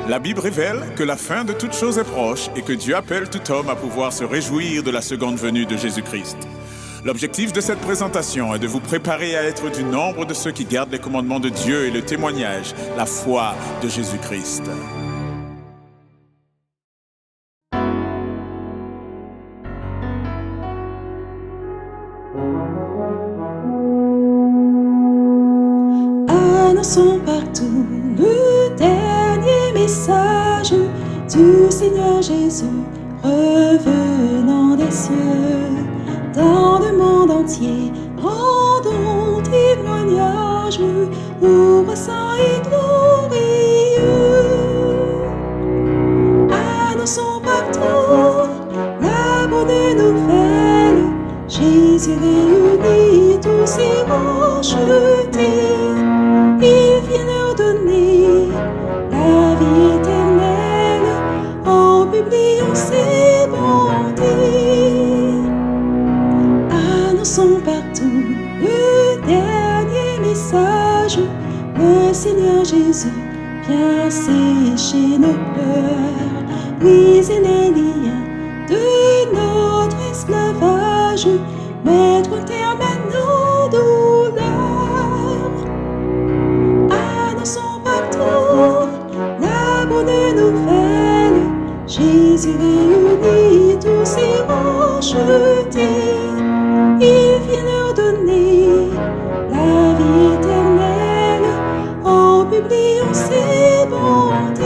La Bible révèle que la fin de toute chose est proche et que Dieu appelle tout homme à pouvoir se réjouir de la seconde venue de Jésus-Christ. L'objectif de cette présentation est de vous préparer à être du nombre de ceux qui gardent les commandements de Dieu et le témoignage, la foi de Jésus-Christ. Annonçons partout le dernier message du Seigneur Jésus revenant des cieux. Dans le monde entier, rendons témoignage au roi saint et glorieux. Annonçons partout la bonne nouvelle. Jésus réunit tous ses rachetés. Il vient leur donner la vie éternelle en publiant ses bontés. Annonçons partout le dernier message. Le Seigneur Jésus vient sécher nos pleurs, briser les liens de notre esclavage, mettre un terme à nos douleurs. Annonçons partout la bonne nouvelle. Jésus réunit tous ses rachetés. Il vient leur donner la vie éternelle en publiant ses bontés.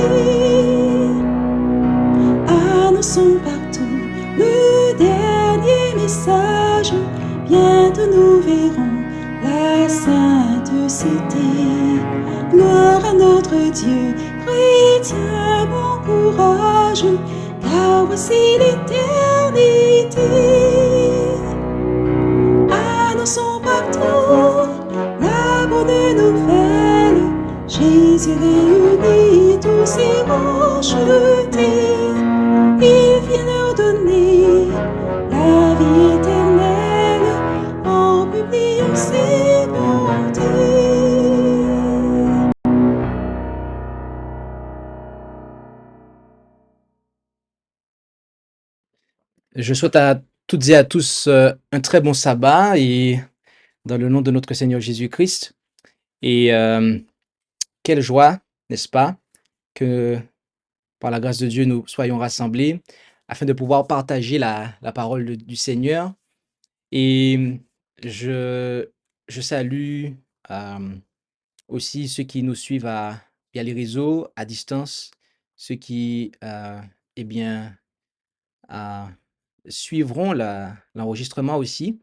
Annonçons partout le dernier message. Bientôt nous verrons la sainte cité. Gloire à notre Dieu, chrétien, bon courage, car voici l'éternité. Annonçons partout la bonne nouvelle. Jésus réunit tous ses rachetés. Il vient leur donner la vie éternelle en publiant ses bontés. Je souhaite à toutes et à tous un très bon sabbat et dans le nom de notre Seigneur Jésus-Christ. Et quelle joie, n'est-ce pas, que par la grâce de Dieu, nous soyons rassemblés afin de pouvoir partager la parole du Seigneur. Et je salue aussi ceux qui nous suivent via les réseaux, à distance, ceux qui, eh bien, suivront l'enregistrement aussi.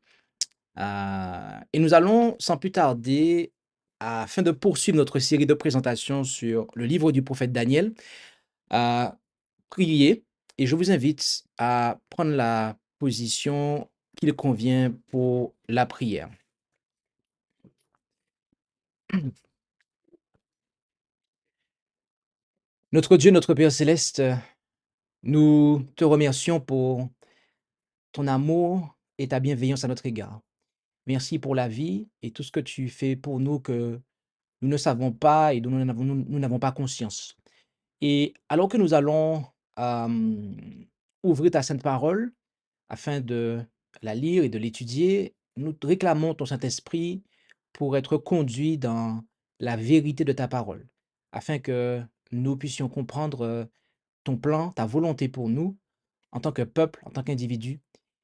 Et nous allons sans plus tarder, afin de poursuivre notre série de présentations sur le livre du prophète Daniel, prier. Et je vous invite à prendre la position qu'il convient pour la prière. Notre Dieu, notre Père céleste, nous te remercions pour ton amour et ta bienveillance à notre égard. Merci pour la vie et tout ce que tu fais pour nous que nous ne savons pas et dont nous n'avons pas conscience. Et alors que nous allons ouvrir ta sainte parole afin de la lire et de l'étudier, nous te réclamons ton Saint-Esprit pour être conduits dans la vérité de ta parole, afin que nous puissions comprendre ton plan, ta volonté pour nous, en tant que peuple, en tant qu'individu.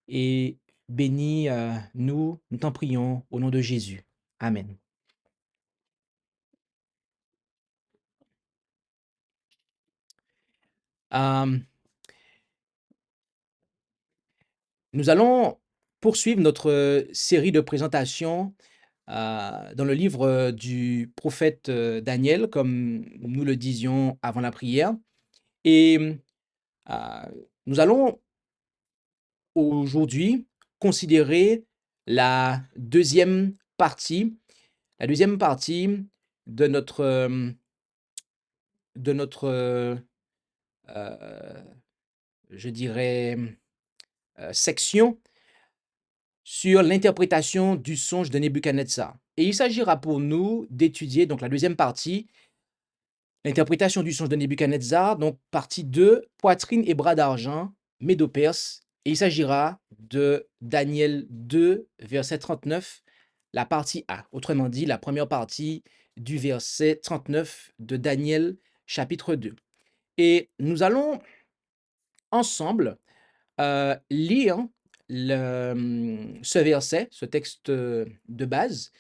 Et bénis nous t'en prions au nom de Jésus. Amen. Nous allons poursuivre notre série de présentations dans le livre du prophète Daniel, comme nous le disions avant la prière. Et nous allons aujourd'hui considérer la deuxième partie de notre je dirais, section sur l'interprétation du songe de Nebuchadnezzar. Et il s'agira pour nous d'étudier donc la deuxième partie L'interprétation du songe de Nebuchadnezzar, donc partie 2, poitrine et bras d'argent, Médo-Perse. Et il s'agira de Daniel 2, verset 39, la partie A. Autrement dit, la première partie du verset 39 de Daniel chapitre 2. Et nous allons ensemble lire ce verset, ce texte de base,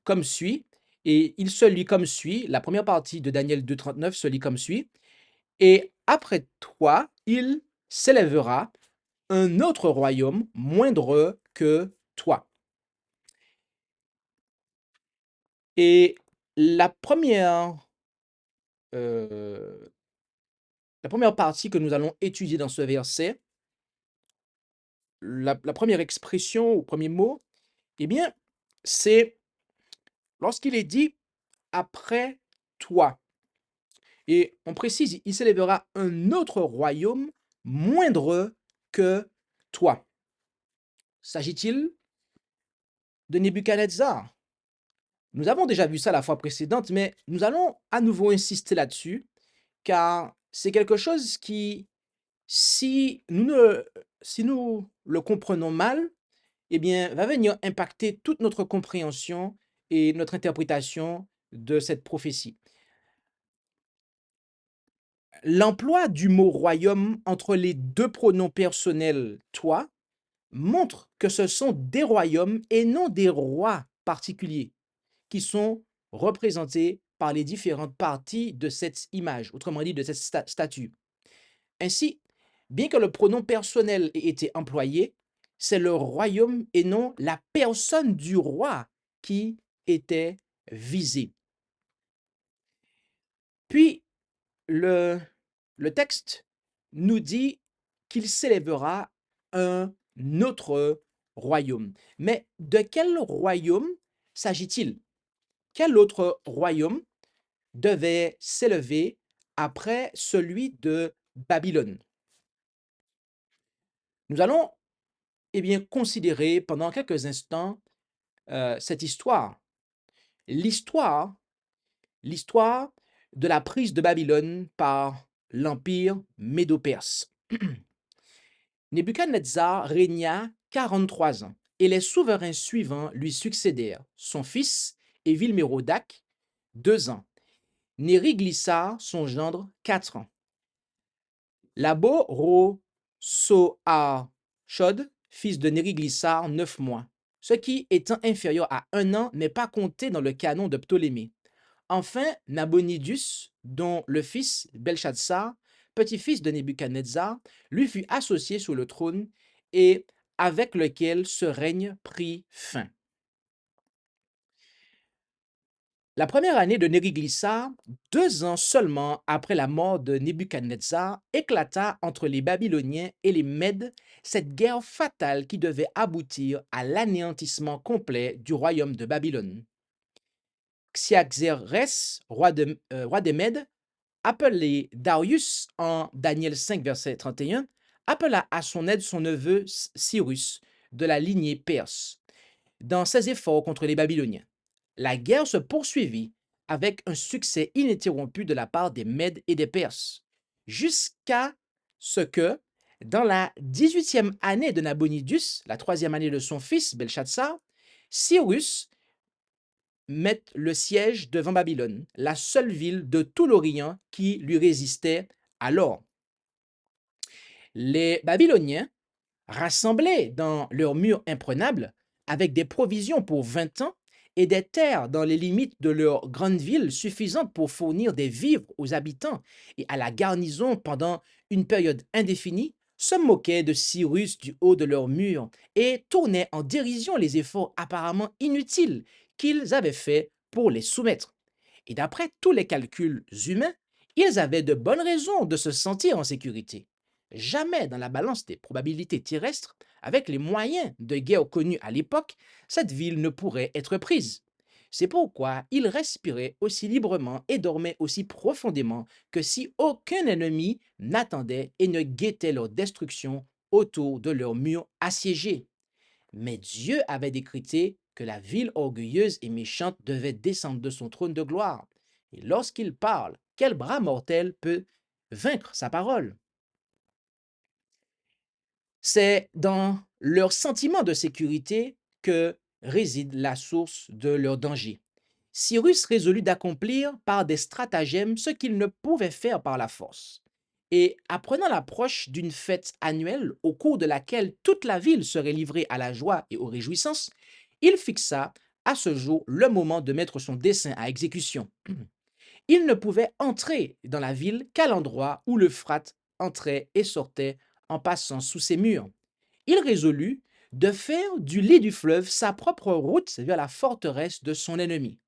comme suit. Et il se lit comme suit. La première partie de Daniel 2,39 se lit comme suit. Et après toi, il s'élèvera un autre royaume moindre que toi. Et euh, la première partie que nous allons étudier dans ce verset, la première expression ou premier mot, eh bien, c'est lorsqu'il est dit après toi. Et on précise, il s'élèvera un autre royaume moindre que toi. S'agit-il de Nebuchadnezzar? Nous avons déjà vu ça la fois précédente, mais nous allons à nouveau insister là-dessus, car c'est quelque chose qui, si nous le comprenons mal, eh bien, va venir impacter toute notre compréhension et notre interprétation de cette prophétie. L'emploi du mot royaume entre les deux pronoms personnels toi montre que ce sont des royaumes et non des rois particuliers qui sont représentés par les différentes parties de cette image, autrement dit de cette statue. Ainsi, bien que le pronom personnel ait été employé, c'est le royaume et non la personne du roi qui était visée. Puis, le texte nous dit qu'il s'élèvera un autre royaume. Mais de quel royaume s'agit-il? Quel autre royaume devait s'élever après celui de Babylone? Nous allons bien considérer pendant quelques instants cette histoire. L'histoire de la prise de Babylone par l'Empire médo-perse. Nebuchadnezzar régna 43 ans, et les souverains suivants lui succédèrent, son fils Évil-Mérodach, 2 ans, Nériglissar, son gendre, 4 ans, Labo-ro-so-ar-chod, fils de Nériglissar, 9 mois, ce qui, étant inférieur à 1 an, n'est pas compté dans le canon de Ptolémée. Enfin, Nabonidus, dont le fils Belshazzar, petit-fils de Nebuchadnezzar, lui fut associé sur le trône et avec lequel ce règne prit fin. La première année de Nériglissar, 2 ans seulement après la mort de Nebuchadnezzar, éclata entre les Babyloniens et les Mèdes cette guerre fatale qui devait aboutir à l'anéantissement complet du royaume de Babylone. Xiaxerès, roi des Mèdes, appelé Darius en Daniel 5, verset 31, appela à son aide son neveu Cyrus de la lignée perse dans ses efforts contre les Babyloniens. La guerre se poursuivit avec un succès ininterrompu de la part des Mèdes et des Perses, jusqu'à ce que, dans la 18e année de Nabonidus, la 3e année de son fils Belshazzar, Cyrus mette le siège devant Babylone, la seule ville de tout l'Orient qui lui résistait alors. Les Babyloniens, rassemblés dans leurs murs imprenables, avec des provisions pour 20 ans et des terres dans les limites de leur grande ville suffisantes pour fournir des vivres aux habitants et à la garnison pendant une période indéfinie, se moquaient de Cyrus du haut de leurs murs et tournaient en dérision les efforts apparemment inutiles qu'ils avaient faits pour les soumettre. Et d'après tous les calculs humains, ils avaient de bonnes raisons de se sentir en sécurité. Jamais dans la balance des probabilités terrestres, avec les moyens de guerre connus à l'époque, cette ville ne pourrait être prise. C'est pourquoi ils respiraient aussi librement et dormaient aussi profondément que si aucun ennemi n'attendait et ne guettait leur destruction autour de leurs murs assiégés. Mais Dieu avait décrété que la ville orgueilleuse et méchante devait descendre de son trône de gloire. Et lorsqu'il parle quel bras mortel peut vaincre sa parole? C'est dans leur sentiment de sécurité que réside la source de leur danger. Cyrus résolut d'accomplir par des stratagèmes ce qu'il ne pouvait faire par la force. Et apprenant l'approche d'une fête annuelle au cours de laquelle toute la ville serait livrée à la joie et aux réjouissances, il fixa à ce jour le moment de mettre son dessein à exécution. Il ne pouvait entrer dans la ville qu'à l'endroit où l'Euphrate entrait et sortait en passant sous ses murs. Il résolut de faire du lit du fleuve sa propre route vers la forteresse de son ennemi.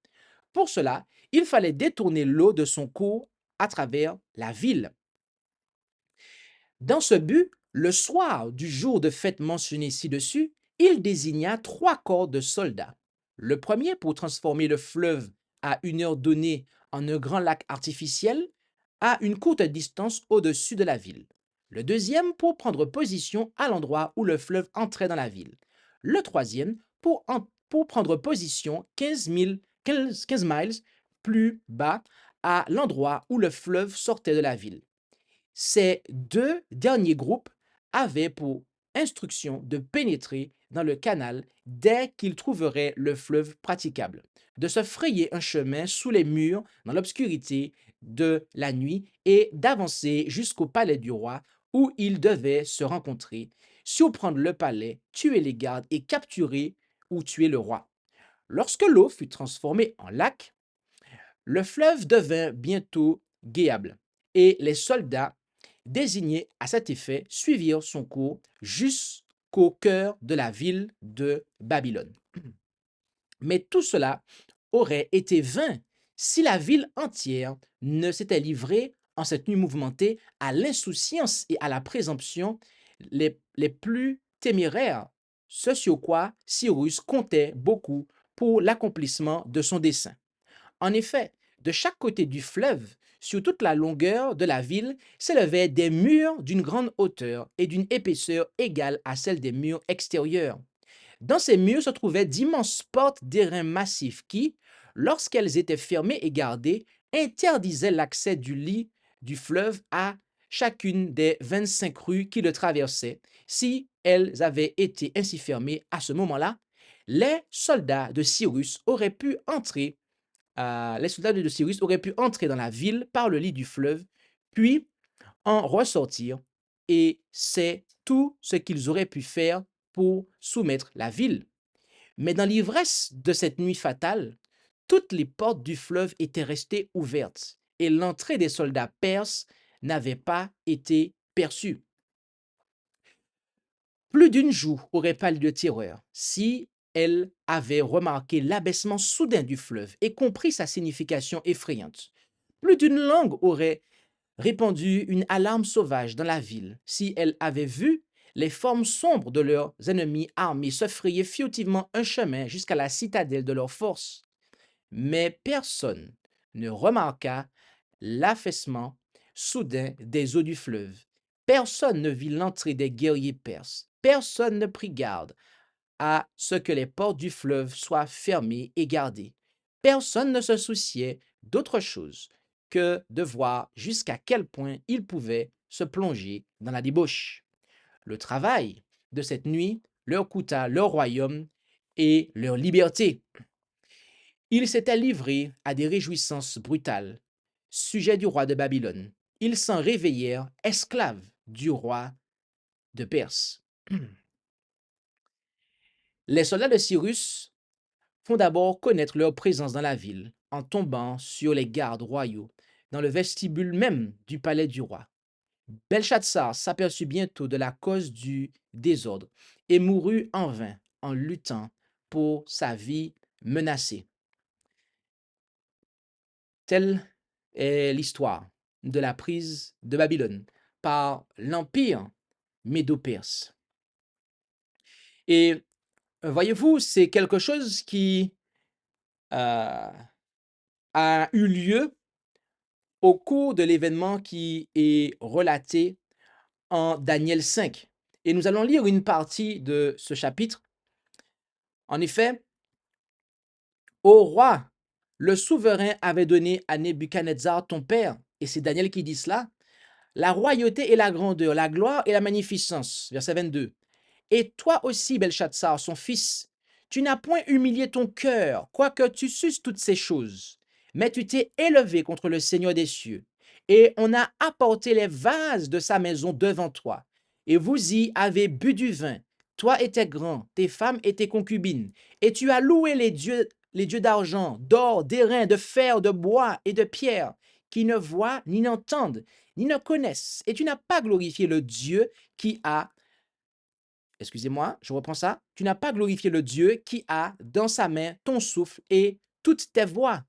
Pour cela, il fallait détourner l'eau de son cours à travers la ville. Dans ce but, le soir du jour de fête mentionné ci-dessus, il désigna 3 corps de soldats. Le premier pour transformer le fleuve à une heure donnée en un grand lac artificiel à une courte distance au-dessus de la ville. Le deuxième pour prendre position à l'endroit où le fleuve entrait dans la ville. Le troisième pour prendre position 15 miles plus bas à l'endroit où le fleuve sortait de la ville. Ces 2 derniers groupes avaient pour instruction de pénétrer dans le canal dès qu'ils trouveraient le fleuve praticable, de se frayer un chemin sous les murs dans l'obscurité de la nuit et d'avancer jusqu'au palais du roi où ils devaient se rencontrer, surprendre le palais, tuer les gardes et capturer ou tuer le roi. Lorsque l'eau fut transformée en lac, le fleuve devint bientôt guéable et les soldats désignés à cet effet suivirent son cours jusqu'au cœur de la ville de Babylone. Mais tout cela aurait été vain si la ville entière ne s'était livrée en cette nuit mouvementée à l'insouciance et à la présomption les plus téméraires, ce sur quoi Cyrus comptait beaucoup pour l'accomplissement de son dessein. En effet, de chaque côté du fleuve, sur toute la longueur de la ville, s'élevaient des murs d'une grande hauteur et d'une épaisseur égale à celle des murs extérieurs. Dans ces murs se trouvaient d'immenses portes d'airain massifs qui, lorsqu'elles étaient fermées et gardées, interdisaient l'accès du lit du fleuve à chacune des 25 rues qui le traversaient. Si elles avaient été ainsi fermées à ce moment-là, les soldats de Cyrus auraient pu entrer dans la ville par le lit du fleuve, puis en ressortir, et c'est tout ce qu'ils auraient pu faire pour soumettre la ville. Mais dans l'ivresse de cette nuit fatale, toutes les portes du fleuve étaient restées ouvertes, et l'entrée des soldats perses n'avait pas été perçue. Plus d'une joue aurait pâli de terreur si elle avait remarqué l'abaissement soudain du fleuve et compris sa signification effrayante. Plus d'une langue aurait répandu une alarme sauvage dans la ville si elle avait vu les formes sombres de leurs ennemis armés se frayer furtivement un chemin jusqu'à la citadelle de leur force. Mais personne ne remarqua l'affaissement soudain des eaux du fleuve. Personne ne vit l'entrée des guerriers perses. Personne ne prit garde à ce que les portes du fleuve soient fermées et gardées. Personne ne se souciait d'autre chose que de voir jusqu'à quel point ils pouvaient se plonger dans la débauche. Le travail de cette nuit leur coûta leur royaume et leur liberté. Ils s'étaient livrés à des réjouissances brutales, sujets du roi de Babylone. Ils s'en réveillèrent esclaves du roi de Perse. Les soldats de Cyrus font d'abord connaître leur présence dans la ville en tombant sur les gardes royaux dans le vestibule même du palais du roi. Belshazzar s'aperçut bientôt de la cause du désordre et mourut en vain en luttant pour sa vie menacée. Telle est l'histoire de la prise de Babylone par l'empire médo-perse. Et voyez-vous, c'est quelque chose qui a eu lieu au cours de l'événement qui est relaté en Daniel 5. Et nous allons lire une partie de ce chapitre. En effet, au roi le souverain avait donné à Nebuchadnezzar ton père, et c'est Daniel qui dit cela, la royauté et la grandeur, la gloire et la magnificence. Verset 22. Et toi aussi, Belshazzar, son fils, tu n'as point humilié ton cœur, quoique tu susses toutes ces choses, mais tu t'es élevé contre le Seigneur des cieux, et on a apporté les vases de sa maison devant toi, et vous y avez bu du vin, toi et tes grands, tes femmes et tes concubines, et tu as loué les dieux d'argent, d'or, d'airain, de fer, de bois et de pierre, qui ne voient, ni n'entendent, ni ne connaissent, et tu n'as pas glorifié le Dieu qui a excusez-moi, je reprends ça. Tu n'as pas glorifié le Dieu qui a dans sa main ton souffle et toutes tes voix.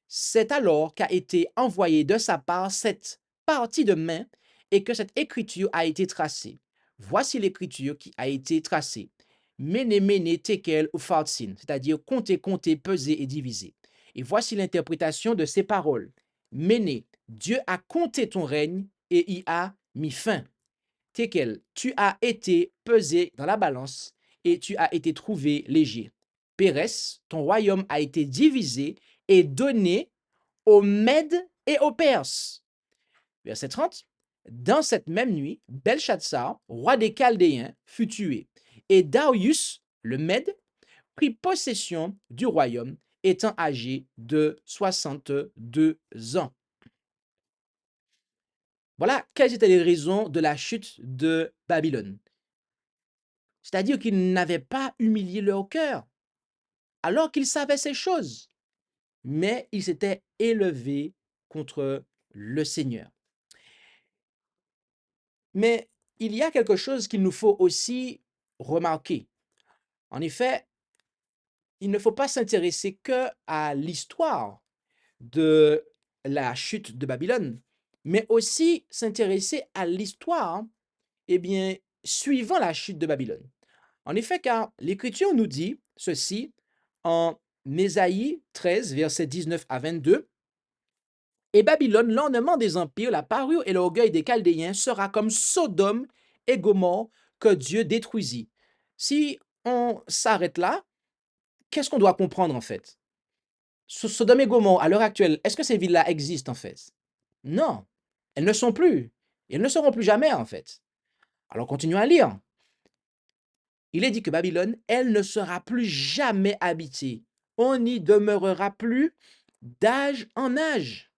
C'est alors qu'a été envoyée de sa part cette partie de main et que cette écriture a été tracée. Voici l'écriture qui a été tracée. Mene, mene, tekel ou fartsin, c'est-à-dire compter, compter, peser et diviser. Et voici l'interprétation de ces paroles. Mene, Dieu a compté ton règne et y a mis fin. Tekel, tu as été pesé dans la balance et tu as été trouvé léger. Pérès, ton royaume a été divisé et donné aux Mèdes et aux Perses. Verset 30. Dans cette même nuit, Belshazzar, roi des Chaldéens, fut tué, et Darius, le Mède, prit possession du royaume, étant âgé de 62 ans. Voilà quelles étaient les raisons de la chute de Babylone. C'est-à-dire qu'ils n'avaient pas humilié leur cœur, alors qu'ils savaient ces choses, mais ils s'étaient élevés contre le Seigneur. Mais il y a quelque chose qu'il nous faut aussi remarquer. En effet, il ne faut pas s'intéresser que à l'histoire de la chute de Babylone, mais aussi s'intéresser à l'histoire, eh bien, suivant la chute de Babylone. En effet, car l'Écriture nous dit ceci en Ésaïe 13, versets 19 à 22. Et Babylone, l'ornement des empires, la parure et l'orgueil des Chaldéens sera comme Sodome et Gomorrhe que Dieu détruisit. Si on s'arrête là, qu'est-ce qu'on doit comprendre en fait? Sodome et Gomorrhe, à l'heure actuelle, est-ce que ces villes-là existent en fait? Non, elles ne sont plus. Et elles ne seront plus jamais en fait. Alors continuons à lire. Il est dit que Babylone, elle ne sera plus jamais habitée. On n'y demeurera plus d'âge en âge.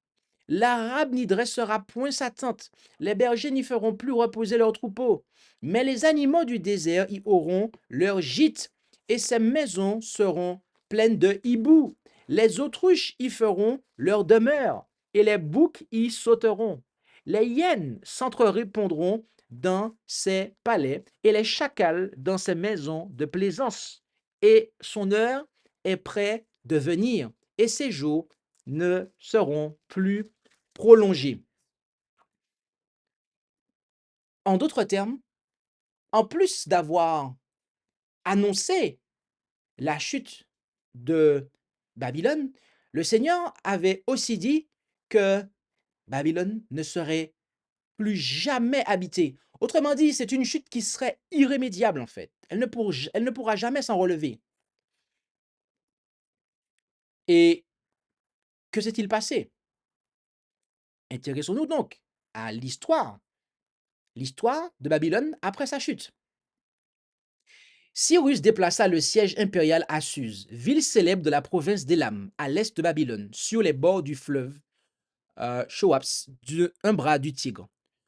L'Arabe n'y dressera point sa tente. Les bergers n'y feront plus reposer leurs troupeaux. Mais les animaux du désert y auront leur gîte, et ces maisons seront pleines de hiboux. Les autruches y feront leur demeure, et les boucs y sauteront. Les hyènes s'entre-répondront dans ses palais, et les chacals dans ses maisons de plaisance. Et son heure est près de venir, et ses jours ne seront plus prolongés. En d'autres termes, en plus d'avoir annoncé la chute de Babylone, le Seigneur avait aussi dit que Babylone ne serait plus jamais habitée. Autrement dit, c'est une chute qui serait irrémédiable en fait. Elle ne pourra jamais s'en relever. Et que s'est-il passé? Intéressons-nous donc à l'histoire de Babylone après sa chute. Cyrus déplaça le siège impérial à Suse, ville célèbre de la province d'Élam, à l'est de Babylone, sur les bords du fleuve Shoaps, un bras du Tigre.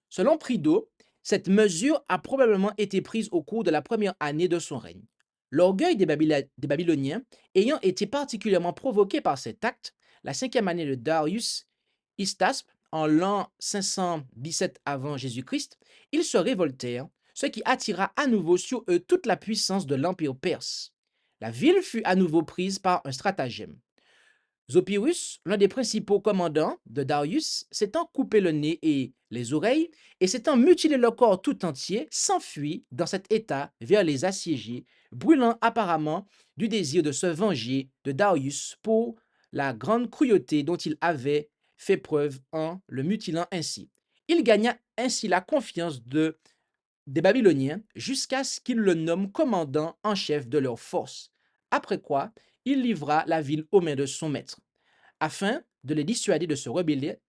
Selon Prideaux, cette mesure a probablement été prise au cours de la première année de son règne. L'orgueil des Babyloniens ayant été particulièrement provoqué par cet acte, la 5e année de Darius Istasp, en l'an 517 avant Jésus-Christ, ils se révoltèrent, ce qui attira à nouveau sur eux toute la puissance de l'Empire perse. La ville fut à nouveau prise par un stratagème. Zopyrus, l'un des principaux commandants de Darius, s'étant coupé le nez et les oreilles, et s'étant mutilé le corps tout entier, s'enfuit dans cet état vers les assiégés, brûlant apparemment du désir de se venger de Darius pour la grande cruauté dont il avait fait preuve en le mutilant ainsi. Il gagna ainsi la confiance des Babyloniens jusqu'à ce qu'il le nomme commandant en chef de leurs forces, après quoi il livra la ville aux mains de son maître. Afin de les dissuader de se rebeller,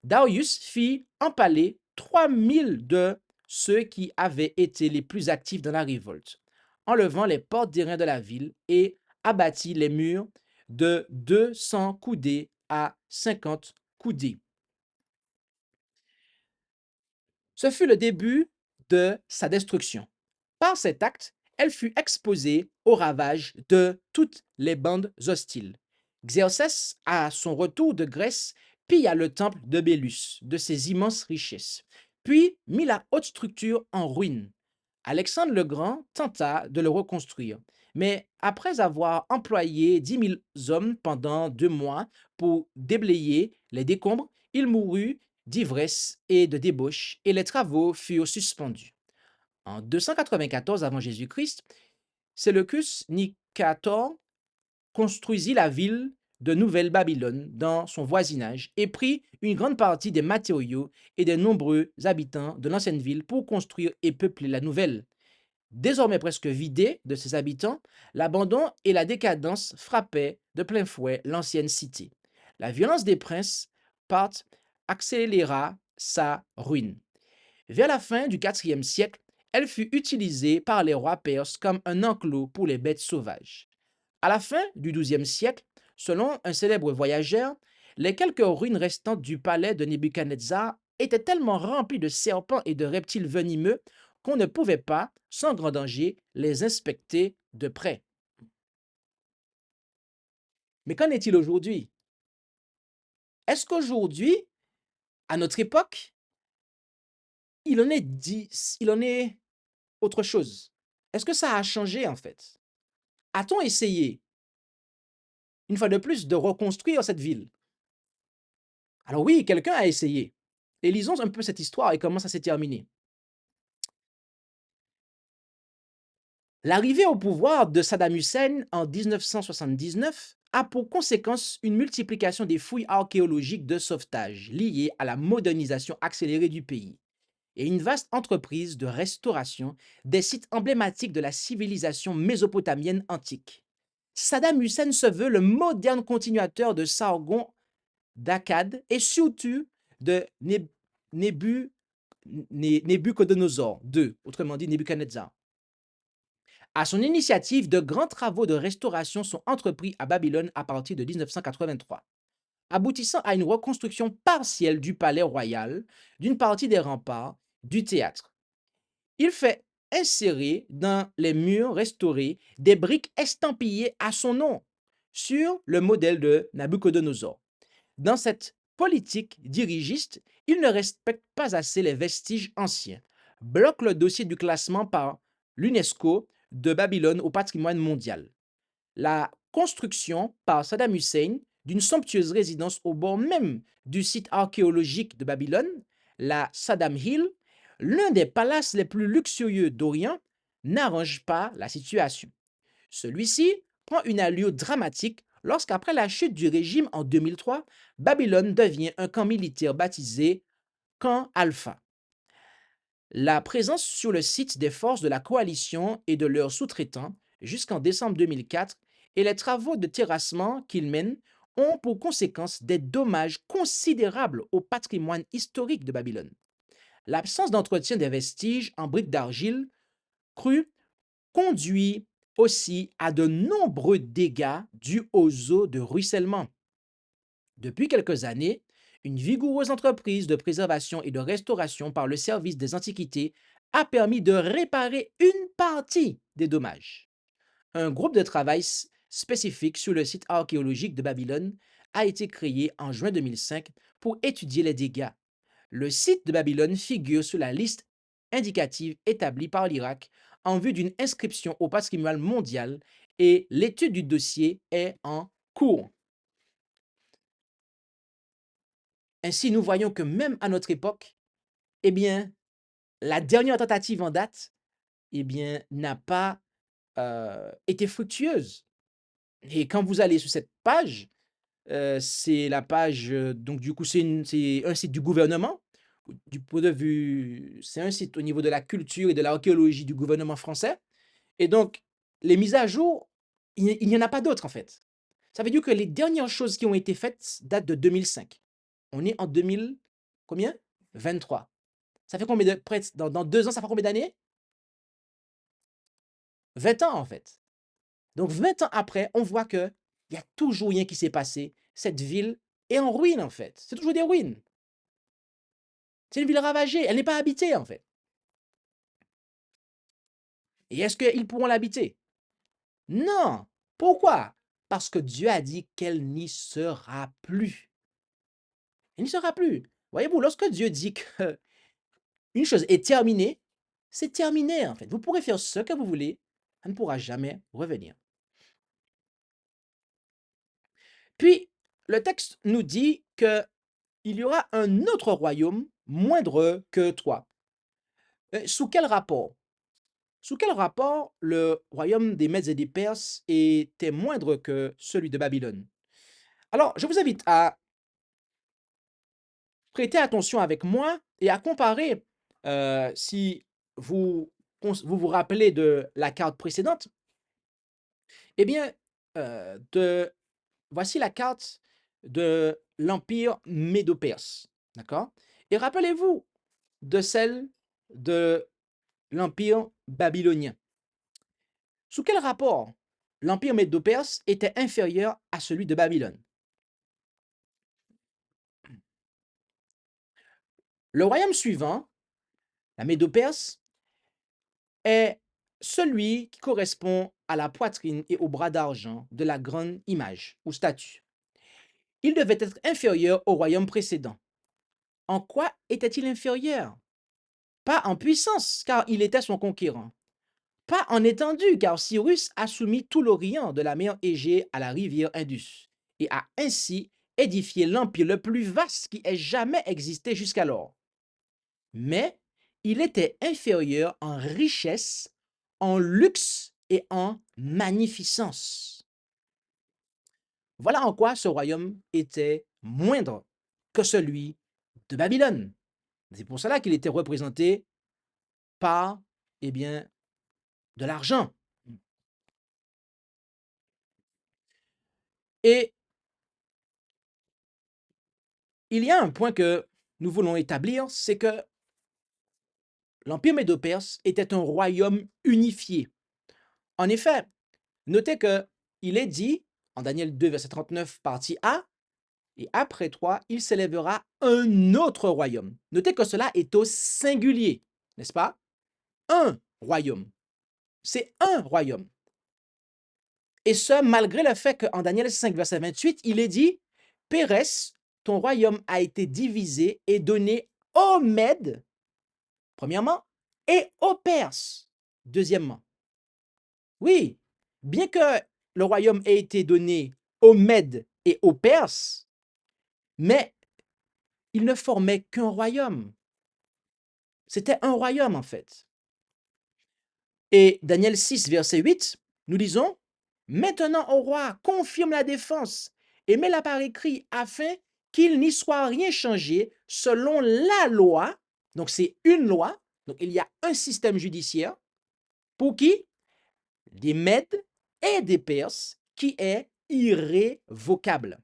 Darius fit empaler 3000 de ceux qui avaient été les plus actifs dans la révolte, enlevant les portes d'airain de la ville et abattit les murs de 200 coudées à 50 coudées. Ce fut le début de sa destruction. Par cet acte, elle fut exposée aux ravages de toutes les bandes hostiles. Xerxès, à son retour de Grèce, pilla le temple de Bélus de ses immenses richesses, puis mit la haute structure en ruine. Alexandre le Grand tenta de le reconstruire, mais après avoir employé 10 000 hommes pendant 2 mois pour déblayer les décombres, il mourut d'ivresse et de débauche, et les travaux furent suspendus. En 294 avant Jésus-Christ, Séleucus Nicator construisit la ville de Nouvelle-Babylone dans son voisinage et prit une grande partie des matériaux et des nombreux habitants de l'ancienne ville pour construire et peupler la nouvelle. Désormais presque vidée de ses habitants, l'abandon et la décadence frappaient de plein fouet l'ancienne cité. La violence des princes parthes accéléra sa ruine. Vers la fin du IVe siècle, elle fut utilisée par les rois perses comme un enclos pour les bêtes sauvages. À la fin du XIIe siècle, selon un célèbre voyageur, les quelques ruines restantes du palais de Nebuchadnezzar étaient tellement remplies de serpents et de reptiles venimeux qu'on ne pouvait pas, sans grand danger, les inspecter de près. Mais qu'en est-il aujourd'hui? Est-ce qu'aujourd'hui, à notre époque, il en est autre chose? Est-ce que ça a changé en fait? A-t-on essayé, une fois de plus, de reconstruire cette ville? Alors oui, quelqu'un a essayé. Et lisons un peu cette histoire et comment ça s'est terminé. L'arrivée au pouvoir de Saddam Hussein en 1979 a pour conséquence une multiplication des fouilles archéologiques de sauvetage liées à la modernisation accélérée du pays et une vaste entreprise de restauration des sites emblématiques de la civilisation mésopotamienne antique. Saddam Hussein se veut le moderne continuateur de Sargon d'Akkad et surtout de Nebuchadnezzar II, autrement dit Nebuchadnezzar. À son initiative, de grands travaux de restauration sont entrepris à Babylone à partir de 1983, aboutissant à une reconstruction partielle du palais royal, d'une partie des remparts, du théâtre. Il fait insérer dans les murs restaurés des briques estampillées à son nom, sur le modèle de Nabuchodonosor. Dans cette politique dirigiste, il ne respecte pas assez les vestiges anciens, bloque le dossier du classement par l'UNESCO de Babylone au patrimoine mondial. La construction par Saddam Hussein d'une somptueuse résidence au bord même du site archéologique de Babylone, la Saddam Hill, l'un des palaces les plus luxueux d'Orient, n'arrange pas la situation. Celui-ci prend une allure dramatique lorsqu'après la chute du régime en 2003, Babylone devient un camp militaire baptisé Camp Alpha. La présence sur le site des forces de la coalition et de leurs sous-traitants jusqu'en décembre 2004 et les travaux de terrassement qu'ils mènent ont pour conséquence des dommages considérables au patrimoine historique de Babylone. L'absence d'entretien des vestiges en briques d'argile crue conduit aussi à de nombreux dégâts dus aux eaux de ruissellement. Depuis quelques années, une vigoureuse entreprise de préservation et de restauration par le service des antiquités a permis de réparer une partie des dommages. Un groupe de travail spécifique sur le site archéologique de Babylone a été créé en juin 2005 pour étudier les dégâts. Le site de Babylone figure sur la liste indicative établie par l'Irak en vue d'une inscription au patrimoine mondial et l'étude du dossier est en cours. Ainsi, nous voyons que même à notre époque, eh bien, la dernière tentative en date, eh bien, n'a pas été fructueuse. Et quand vous allez sur cette page, c'est la page, donc du coup, c'est un site du gouvernement. Du point de vue, c'est un site au niveau de la culture et de l'archéologie du gouvernement français. Et donc, les mises à jour, il n'y en a pas d'autres en fait. Ça veut dire que les dernières choses qui ont été faites datent de 2005. On est en 2000, combien? 23. Ça fait combien de, dans 2 ans, ça fait combien d'années? 20 ans, en fait. Donc, 20 ans après, on voit qu'il n'y a toujours rien qui s'est passé. Cette ville est en ruine, en fait. C'est toujours des ruines. C'est une ville ravagée. Elle n'est pas habitée, en fait. Et est-ce qu'ils pourront l'habiter? Non. Pourquoi? Parce que Dieu a dit qu'elle n'y sera plus. Elle n'y sera plus. Voyez-vous, lorsque Dieu dit qu'une chose est terminée, c'est terminé, en fait. Vous pourrez faire ce que vous voulez, ça ne pourra jamais revenir. Puis, le texte nous dit qu'il y aura un autre royaume moindre que toi. Sous quel rapport? Sous quel rapport le royaume des Mèdes et des Perses était moindre que celui de Babylone? Alors, je vous invite à prêter attention avec moi et à comparer, si vous vous rappelez de la carte précédente, eh bien, voici la carte de l'Empire médo-perse, d'accord? Et rappelez-vous de celle de l'Empire babylonien. Sous quel rapport l'Empire médo-perse était inférieur à celui de Babylone? Le royaume suivant, la Médo-Perse, est celui qui correspond à la poitrine et au bras d'argent de la grande image ou statue. Il devait être inférieur au royaume précédent. En quoi était-il inférieur? Pas en puissance, car il était son conquérant. Pas en étendue, car Cyrus a soumis tout l'Orient de la mer Égée à la rivière Indus, et a ainsi édifié l'empire le plus vaste qui ait jamais existé jusqu'alors. Mais il était inférieur en richesse, en luxe et en magnificence. Voilà en quoi ce royaume était moindre que celui de Babylone. C'est pour cela qu'il était représenté par, eh bien, de l'argent. Et il y a un point que nous voulons établir, c'est que l'Empire médo-perse était un royaume unifié. En effet, notez qu'il est dit en Daniel 2, verset 39, partie A, et après toi, il s'élèvera un autre royaume. Notez que cela est au singulier, n'est-ce pas? Un royaume. C'est un royaume. Et ce, malgré le fait qu'en Daniel 5, verset 28, il est dit, Pérès, ton royaume a été divisé et donné aux Mèdes, premièrement, et aux Perses, deuxièmement. Oui, bien que le royaume ait été donné aux Mèdes et aux Perses, mais il ne formait qu'un royaume. C'était un royaume en fait. Et Daniel 6, verset 8, nous lisons, maintenant, ô roi, confirme la défense et mets-la par écrit afin qu'il n'y soit rien changé selon la loi. Donc, c'est une loi. Donc, il y a un système judiciaire pour qui? Des Mèdes et des Perses qui est irrévocable.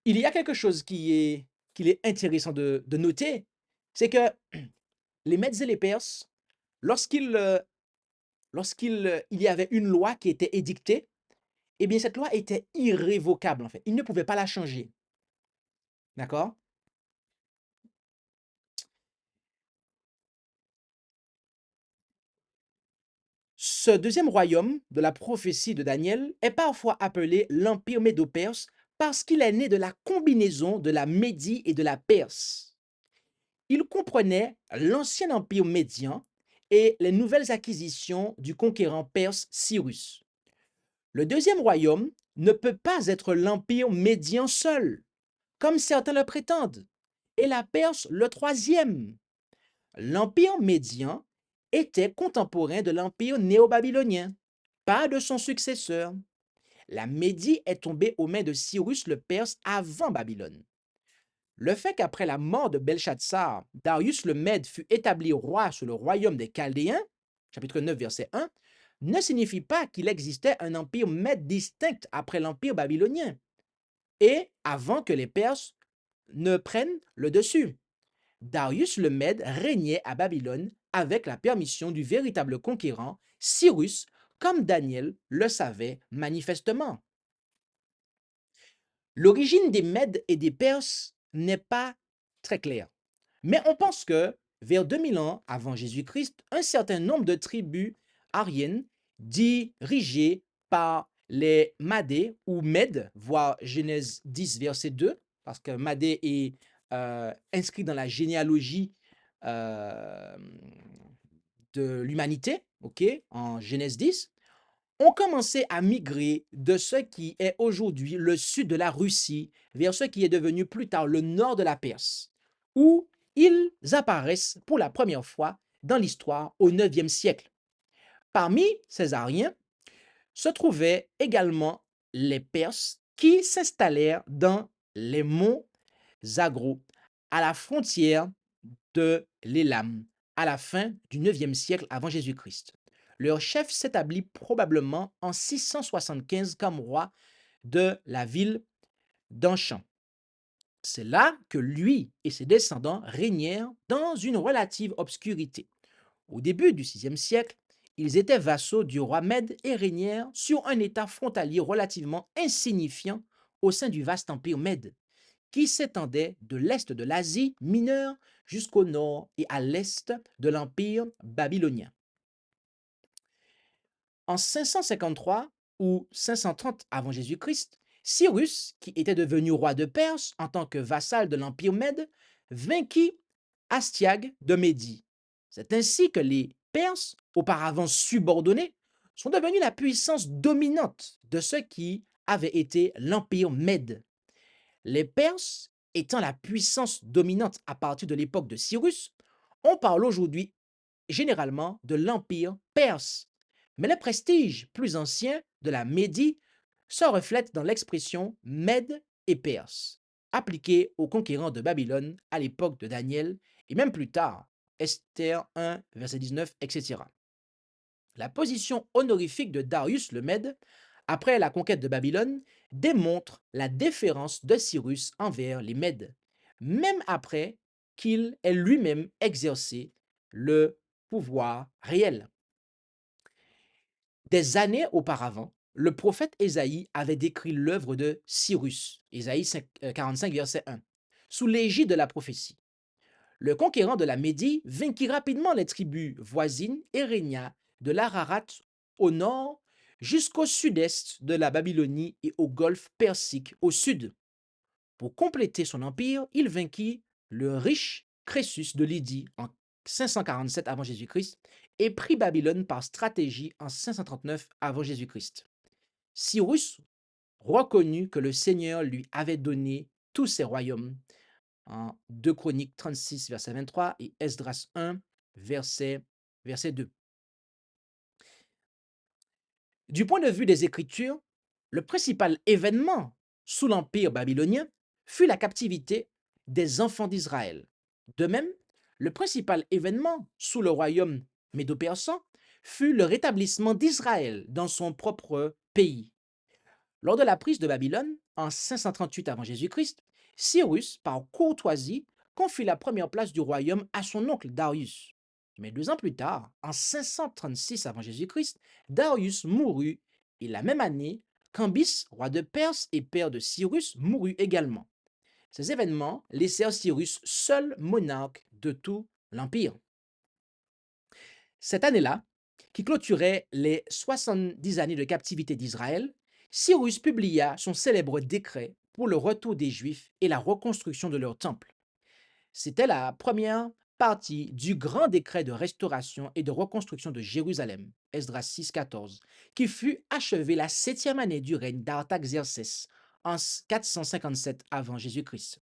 Il y a quelque chose qu'il est intéressant de noter, c'est que les Mèdes et les Perses, lorsqu'il y avait une loi qui était édictée, eh bien, cette loi était irrévocable, en fait. Ils ne pouvaient pas la changer. D'accord? Ce deuxième royaume de la prophétie de Daniel est parfois appelé l'Empire médo-perse parce qu'il est né de la combinaison de la Médie et de la Perse. Il comprenait l'ancien empire médien et les nouvelles acquisitions du conquérant perse Cyrus. Le deuxième royaume ne peut pas être l'empire médien seul, comme certains le prétendent, et la Perse le troisième. L'empire médien était contemporain de l'empire néo-babylonien, pas de son successeur. La Médie est tombée aux mains de Cyrus le Perse avant Babylone. Le fait qu'après la mort de Belshazzar, Darius le Mède fut établi roi sur le royaume des Chaldéens, chapitre 9, verset 1, ne signifie pas qu'il existait un empire mède distinct après l'empire babylonien et avant que les Perses ne prennent le dessus. Darius le Mède régnait à Babylone avec la permission du véritable conquérant Cyrus, comme Daniel le savait manifestement. L'origine des Mèdes et des Perses n'est pas très claire, mais on pense que vers 2000 ans avant Jésus-Christ, un certain nombre de tribus aryennes dirigées par les Madais ou Mèdes, voire Genèse 10, verset 2, parce que Madais est inscrit dans la généalogie euh, de l'humanité, ok, en Genèse 10, ont commencé à migrer de ce qui est aujourd'hui le sud de la Russie vers ce qui est devenu plus tard le nord de la Perse, où ils apparaissent pour la première fois dans l'histoire au IXe siècle. Parmi ces Aryens se trouvaient également les Perses qui s'installèrent dans les monts Zagros, à la frontière de l'Élam, à la fin du IXe siècle avant Jésus-Christ. Leur chef s'établit probablement en 675 comme roi de la ville d'Anshan. C'est là que lui et ses descendants régnèrent dans une relative obscurité. Au début du VIe siècle, ils étaient vassaux du roi Mède et régnèrent sur un état frontalier relativement insignifiant au sein du vaste empire Mède, qui s'étendait de l'est de l'Asie mineure jusqu'au nord et à l'est de l'empire babylonien. En 553 ou 530 avant Jésus-Christ, Cyrus, qui était devenu roi de Perse en tant que vassal de l'empire Mède, vainquit Astiag de Médie. C'est ainsi que les Perses, auparavant subordonnés, sont devenus la puissance dominante de ce qui avait été l'empire Mède. Les Perses étant la puissance dominante à partir de l'époque de Cyrus, on parle aujourd'hui généralement de l'empire perse. Mais le prestige plus ancien de la Médie se reflète dans l'expression Mède et Perse, appliquée aux conquérants de Babylone à l'époque de Daniel et même plus tard, Esther 1, verset 19, etc. La position honorifique de Darius le Mède après la conquête de Babylone démontre la déférence de Cyrus envers les Mèdes, même après qu'il ait lui-même exercé le pouvoir réel. Des années auparavant, le prophète Ésaïe avait décrit l'œuvre de Cyrus, Ésaïe 45, verset 1, sous l'égide de la prophétie. Le conquérant de la Médie vainquit rapidement les tribus voisines et régna de l'Ararat au nord jusqu'au sud-est de la Babylonie et au golfe Persique au sud. Pour compléter son empire, il vainquit le riche Crésus de Lydie en 547 avant Jésus-Christ et prit Babylone par stratégie en 539 avant Jésus-Christ. Cyrus reconnut que le Seigneur lui avait donné tous ses royaumes en 2 Chroniques 36, verset 23 et Esdras 1, verset 2. Du point de vue des Écritures, le principal événement sous l'Empire babylonien fut la captivité des enfants d'Israël. De même, le principal événement sous le royaume médo-persan fut le rétablissement d'Israël dans son propre pays. Lors de la prise de Babylone, en 538 avant Jésus-Christ, Cyrus, par courtoisie, confie la première place du royaume à son oncle Darius. Mais 2 ans plus tard, en 536 avant Jésus-Christ, Darius mourut, et la même année, Cambis, roi de Perse et père de Cyrus, mourut également. Ces événements laissèrent Cyrus seul monarque de tout l'empire. Cette année-là, qui clôturait les 70 années de captivité d'Israël, Cyrus publia son célèbre décret pour le retour des Juifs et la reconstruction de leur temple. C'était la première partie du grand décret de restauration et de reconstruction de Jérusalem, Esdras 6, 14, qui fut achevé la 7e année du règne d'Artaxerxès en 457 avant Jésus-Christ,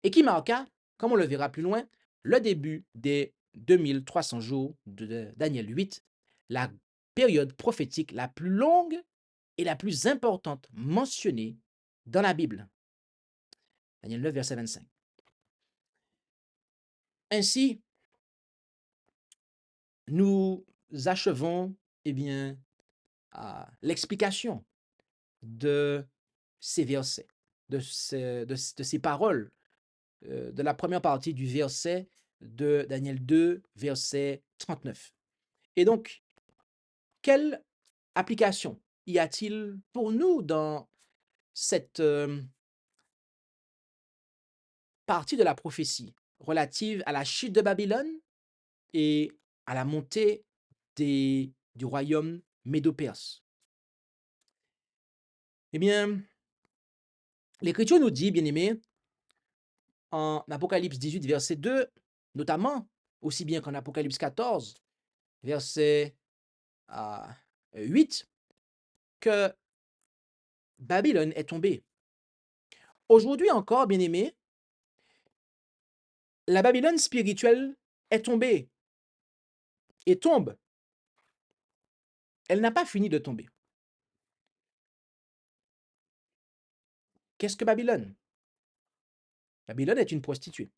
et qui marqua, comme on le verra plus loin, le début des 2300 jours de Daniel 8, la période prophétique la plus longue et la plus importante mentionnée dans la Bible. Daniel 9, verset 25. Ainsi, nous achevons, eh bien, l'explication de ces versets, de ces paroles, de la première partie du verset de Daniel 2, verset 39. Et donc, quelle application y a-t-il pour nous dans cette partie de la prophétie relative à la chute de Babylone et à la montée du royaume médo-perse? Eh bien, l'Écriture nous dit, bien-aimés, en Apocalypse 18, verset 2, notamment, aussi bien qu'en Apocalypse 14, verset 8, que Babylone est tombée. Aujourd'hui encore, bien-aimés, la Babylone spirituelle est tombée et tombe. Elle n'a pas fini de tomber. Qu'est-ce que Babylone? Babylone est une prostituée.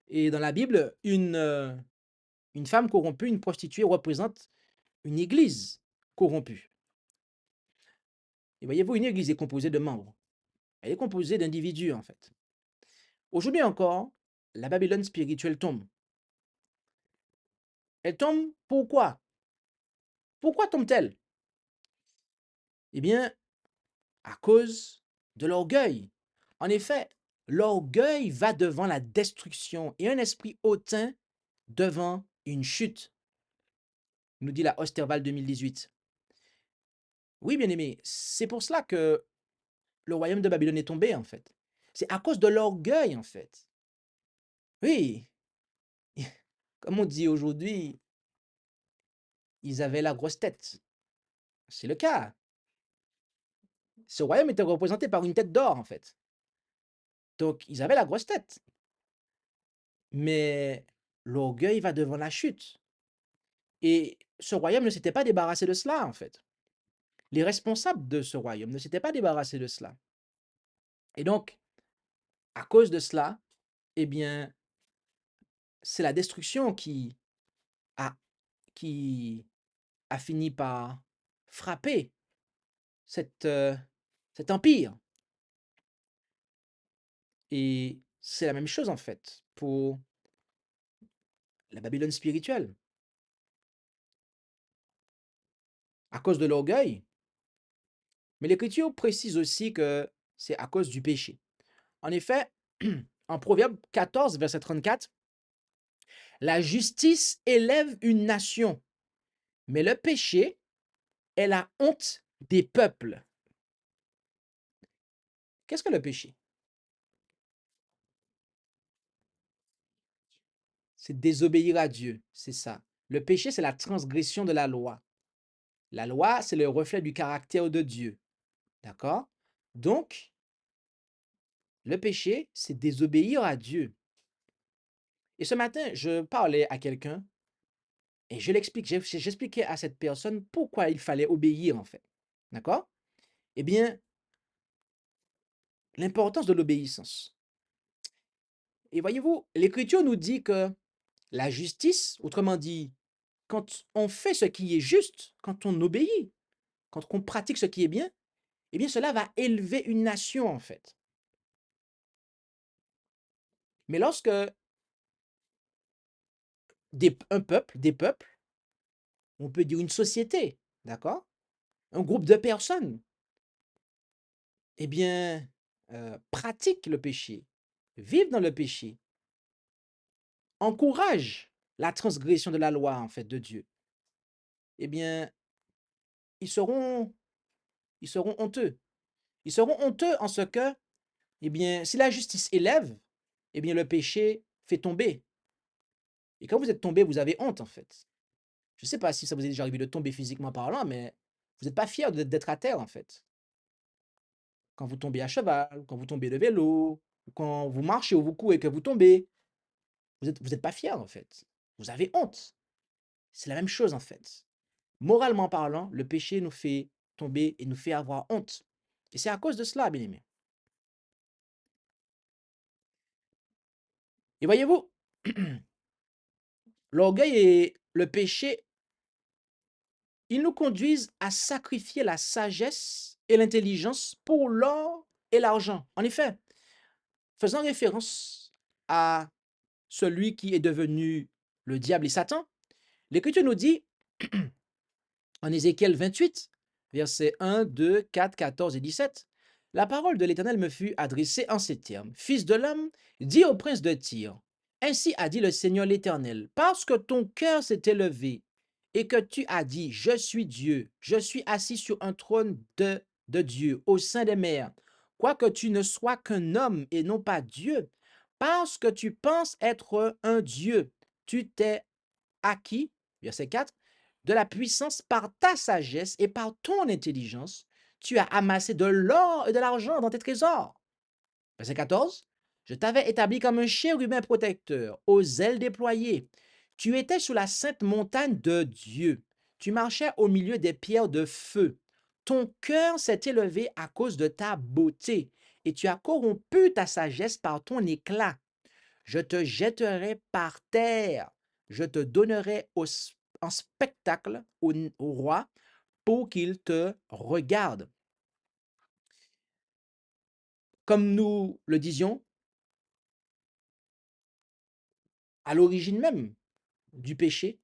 Et dans la Bible, une femme corrompue, une prostituée, représente une église corrompue. Et voyez-vous, une église est composée de membres. Elle est composée d'individus, en fait. Aujourd'hui encore, la Babylone spirituelle tombe. Elle tombe pourquoi? Pourquoi tombe-t-elle? Eh bien, à cause de l'orgueil. En effet, l'orgueil va devant la destruction et un esprit hautain devant une chute, nous dit la Osterwald 2018. Oui, bien aimé, c'est pour cela que le royaume de Babylone est tombé, en fait. C'est à cause de l'orgueil, en fait. Oui, comme on dit aujourd'hui, ils avaient la grosse tête. C'est le cas. Ce royaume était représenté par une tête d'or, en fait. Donc, ils avaient la grosse tête. Mais l'orgueil va devant la chute. Et ce royaume ne s'était pas débarrassé de cela, en fait. Les responsables de ce royaume ne s'étaient pas débarrassés de cela. Et donc, à cause de cela, eh bien, c'est la destruction a, qui a fini par frapper cet empire. Et c'est la même chose, en fait, pour la Babylone spirituelle. À cause de l'orgueil, mais l'Écriture précise aussi que c'est à cause du péché. En effet, en Proverbe 14, verset 34, la justice élève une nation, mais le péché est la honte des peuples. Qu'est-ce que le péché? C'est désobéir à Dieu, c'est ça. Le péché, c'est la transgression de la loi. La loi, c'est le reflet du caractère de Dieu. D'accord? Donc, le péché, c'est désobéir à Dieu. Et ce matin, je parlais à quelqu'un et je l'explique, j'expliquais à cette personne pourquoi il fallait obéir, en fait. D'accord? Eh bien, l'importance de l'obéissance. Et voyez-vous, l'Écriture nous dit que la justice, autrement dit, quand on fait ce qui est juste, quand on obéit, quand on pratique ce qui est bien, eh bien cela va élever une nation, en fait. Mais lorsque un peuple, des peuples, on peut dire une société, d'accord? Un groupe de personnes, eh bien, pratiquent le péché, vivent dans le péché, encouragent la transgression de la loi, en fait, de Dieu, eh bien, ils seront, ils seront honteux. Ils seront honteux en ce que, eh bien, si la justice élève, eh bien, le péché fait tomber. Et quand vous êtes tombé, vous avez honte, en fait. Je ne sais pas si ça vous est déjà arrivé de tomber physiquement parlant, mais vous n'êtes pas fier d'être à terre, en fait. Quand vous tombez à cheval, quand vous tombez de vélo, quand vous marchez ou vous courez et que vous tombez, vous êtes pas fier, en fait. Vous avez honte. C'est la même chose, en fait. Moralement parlant, le péché nous fait tomber et nous fait avoir honte. Et c'est à cause de cela, bien aimé. Et voyez-vous, l'orgueil et le péché, ils nous conduisent à sacrifier la sagesse et l'intelligence pour l'or et l'argent. En effet, faisant référence à celui qui est devenu le diable et Satan, l'Écriture nous dit en Ézéchiel 28, versets 1, 2, 4, 14 et 17, la parole de l'Éternel me fut adressée en ces termes. Fils de l'homme, dis au prince de Tyr, ainsi a dit le Seigneur l'Éternel, parce que ton cœur s'est élevé et que tu as dit, je suis Dieu, je suis assis sur un trône de Dieu au sein des mers, quoique tu ne sois qu'un homme et non pas Dieu, parce que tu penses être un Dieu, tu t'es acquis, verset 4, de la puissance par ta sagesse et par ton intelligence, tu as amassé de l'or et de l'argent dans tes trésors. Verset 14. Je t'avais établi comme un chérubin protecteur, aux ailes déployées. Tu étais sous la sainte montagne de Dieu. Tu marchais au milieu des pierres de feu. Ton cœur s'est élevé à cause de ta beauté, et tu as corrompu ta sagesse par ton éclat. Je te jetterai par terre. Je te donnerai en spectacle au roi pour qu'il te regarde. Comme nous le disions, à l'origine même du péché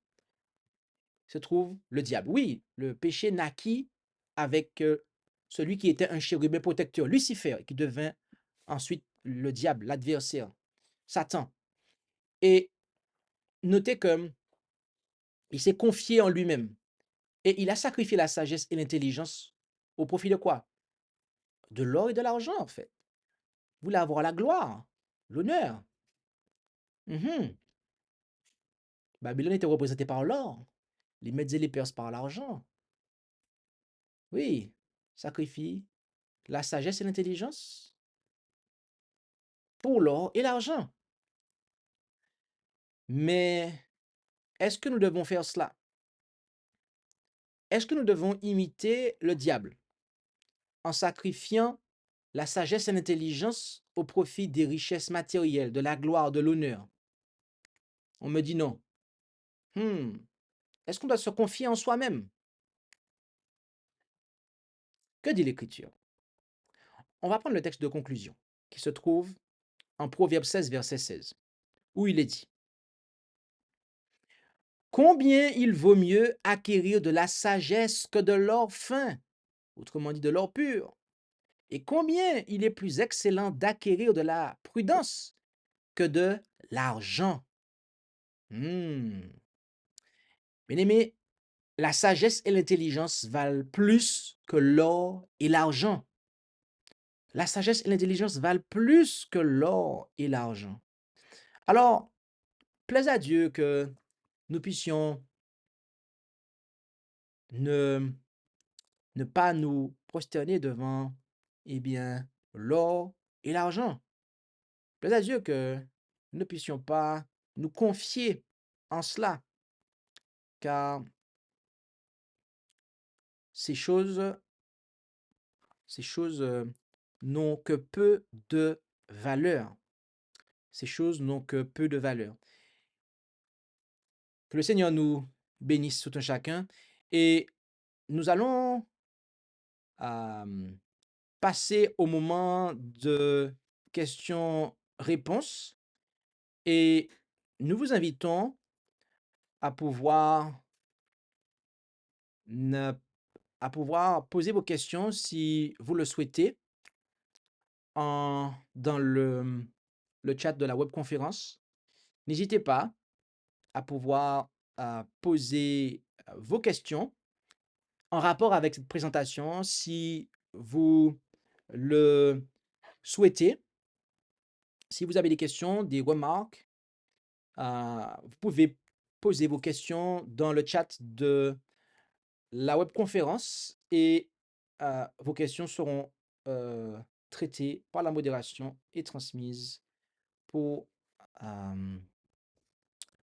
se trouve le diable. Oui, le péché naquit avec celui qui était un chérubin protecteur, Lucifer, qui devint ensuite le diable, l'adversaire, Satan. Et notez qu'il s'est confié en lui-même et il a sacrifié la sagesse et l'intelligence au profit de quoi? De l'or et de l'argent, en fait. Vous voulez avoir la gloire, l'honneur. Mhm. Babylone était représentée par l'or, les Mèdes et les Perses par l'argent. Oui, sacrifie la sagesse et l'intelligence pour l'or et l'argent. Mais est-ce que nous devons faire cela? Est-ce que nous devons imiter le diable en sacrifiant la sagesse et l'intelligence au profit des richesses matérielles, de la gloire, de l'honneur? On me dit non. Est-ce qu'on doit se confier en soi-même? Que dit l'Écriture? On va prendre le texte de conclusion qui se trouve en Proverbe 16, verset 16, où il est dit: Combien il vaut mieux acquérir de la sagesse que de l'or fin, autrement dit de l'or pur, et combien il est plus excellent d'acquérir de la prudence que de l'argent. Bien-aimé, la sagesse et l'intelligence valent plus que l'or et l'argent. La sagesse et l'intelligence valent plus que l'or et l'argent. Alors, plaise à Dieu que nous puissions ne, ne pas nous prosterner devant, eh bien, l'or et l'argent. Plaise à Dieu que nous ne puissions pas nous confier en cela, car ces choses n'ont que peu de valeur. Ces choses n'ont que peu de valeur. Que le Seigneur nous bénisse tout un chacun et nous allons passer au moment de questions-réponses et nous vous invitons à pouvoir, poser vos questions si vous le souhaitez dans le chat de la webconférence. N'hésitez pas à pouvoir poser vos questions en rapport avec cette présentation si vous le souhaitez. Si vous avez des questions, des remarques, vous pouvez poser vos questions dans le chat de la webconférence et vos questions seront traitées par la modération et transmises pour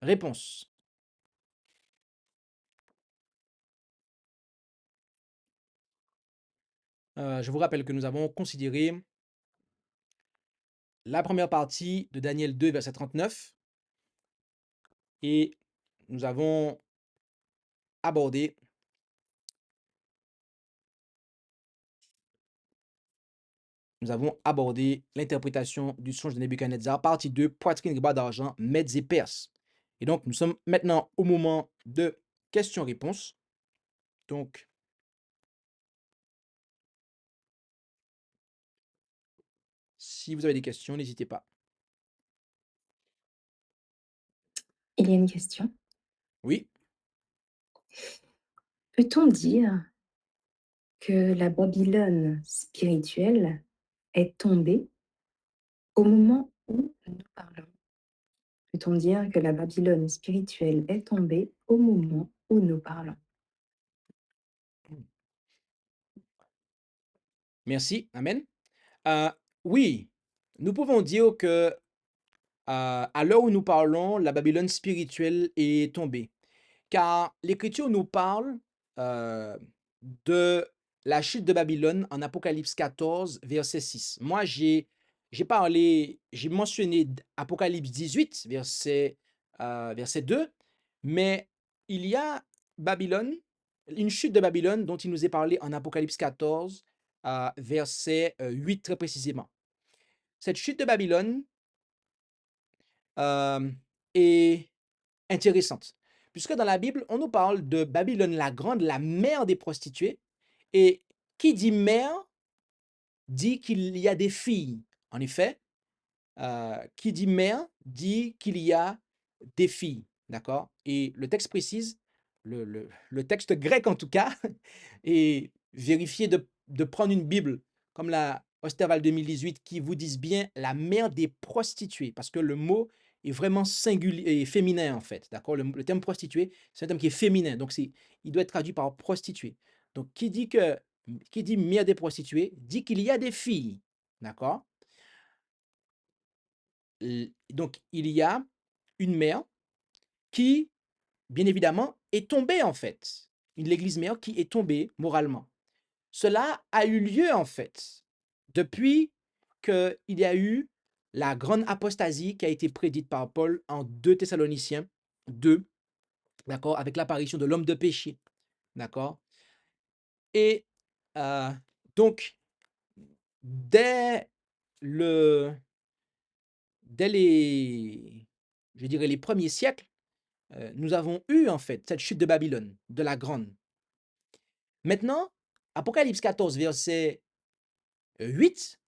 réponse. Je vous rappelle que nous avons considéré la première partie de Daniel 2, verset 39, et nous avons abordé nous avons abordé l'interprétation du songe de Nebuchadnezzar, partie 2, poitrine, riba d'argent, Mèdes et Perses. Et donc, nous sommes maintenant au moment de questions-réponses. Donc, si vous avez des questions, n'hésitez pas. Il y a une question. Oui, Peut-on dire que la Babylone spirituelle est tombée au moment où nous parlons? Peut-on dire que la Babylone spirituelle est tombée au moment où nous parlons? merci. Amen. Oui, nous pouvons dire que à l'heure où nous parlons, la Babylone spirituelle est tombée. Car l'Écriture nous parle de la chute de Babylone en Apocalypse 14, verset 6. Moi, j'ai mentionné Apocalypse 18, verset 2, mais il y a Babylone, une chute de Babylone dont il nous est parlé en Apocalypse 14, verset 8 très précisément. Cette chute de Babylone est intéressante, puisque dans la Bible, on nous parle de Babylone la Grande, la mère des prostituées, et qui dit mère dit qu'il y a des filles. En effet, qui dit mère dit qu'il y a des filles, d'accord? Et le texte précise, le texte grec en tout cas, et vérifiez de prendre une Bible comme la Osterval 2018 qui vous dise bien la mère des prostituées, parce que le mot est vraiment singulier et féminin en fait, d'accord? Le terme prostituée, c'est un terme qui est féminin, donc il doit être traduit par prostituée. Donc qui dit mère des prostituées dit qu'il y a des filles, d'accord? Donc il y a une mère qui, bien évidemment, est tombée en fait. L'église mère qui est tombée moralement. Cela a eu lieu en fait depuis qu'il y a eu la grande apostasie qui a été prédite par Paul en 2 Thessaloniciens 2, d'accord, avec l'apparition de l'homme de péché, d'accord. Et donc, dès le, dès les, je dirais les premiers siècles, nous avons eu en fait cette chute de Babylone, de la grande. Maintenant, Apocalypse 14, verset 8,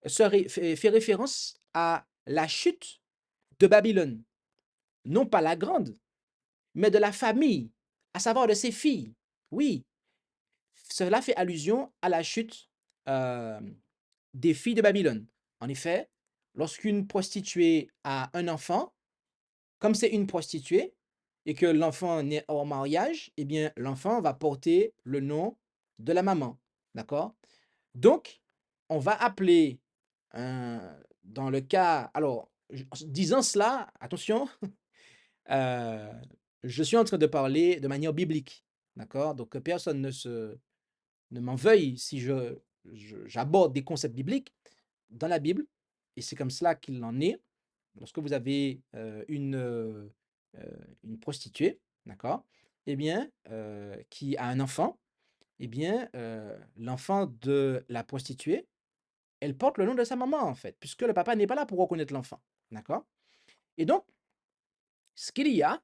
fait référence à la chute de Babylone. Non pas la grande, mais de la famille, à savoir de ses filles. Oui, cela fait allusion à la chute des filles de Babylone. En effet, lorsqu'une prostituée a un enfant, comme c'est une prostituée et que l'enfant naît hors mariage, eh bien, l'enfant va porter le nom de la maman. D'accord? Donc, on va appeler, dans le cas, alors, disant cela, attention, euh, je suis en train de parler de manière biblique. D'accord? Donc, que personne ne m'en veuille si j'aborde des concepts bibliques dans la Bible, et c'est comme cela qu'il en est. Lorsque vous avez une prostituée, d'accord, eh bien, qui a un enfant, eh bien, l'enfant de la prostituée, elle porte le nom de sa maman, en fait, puisque le papa n'est pas là pour reconnaître l'enfant, d'accord? Et donc, ce qu'il y a,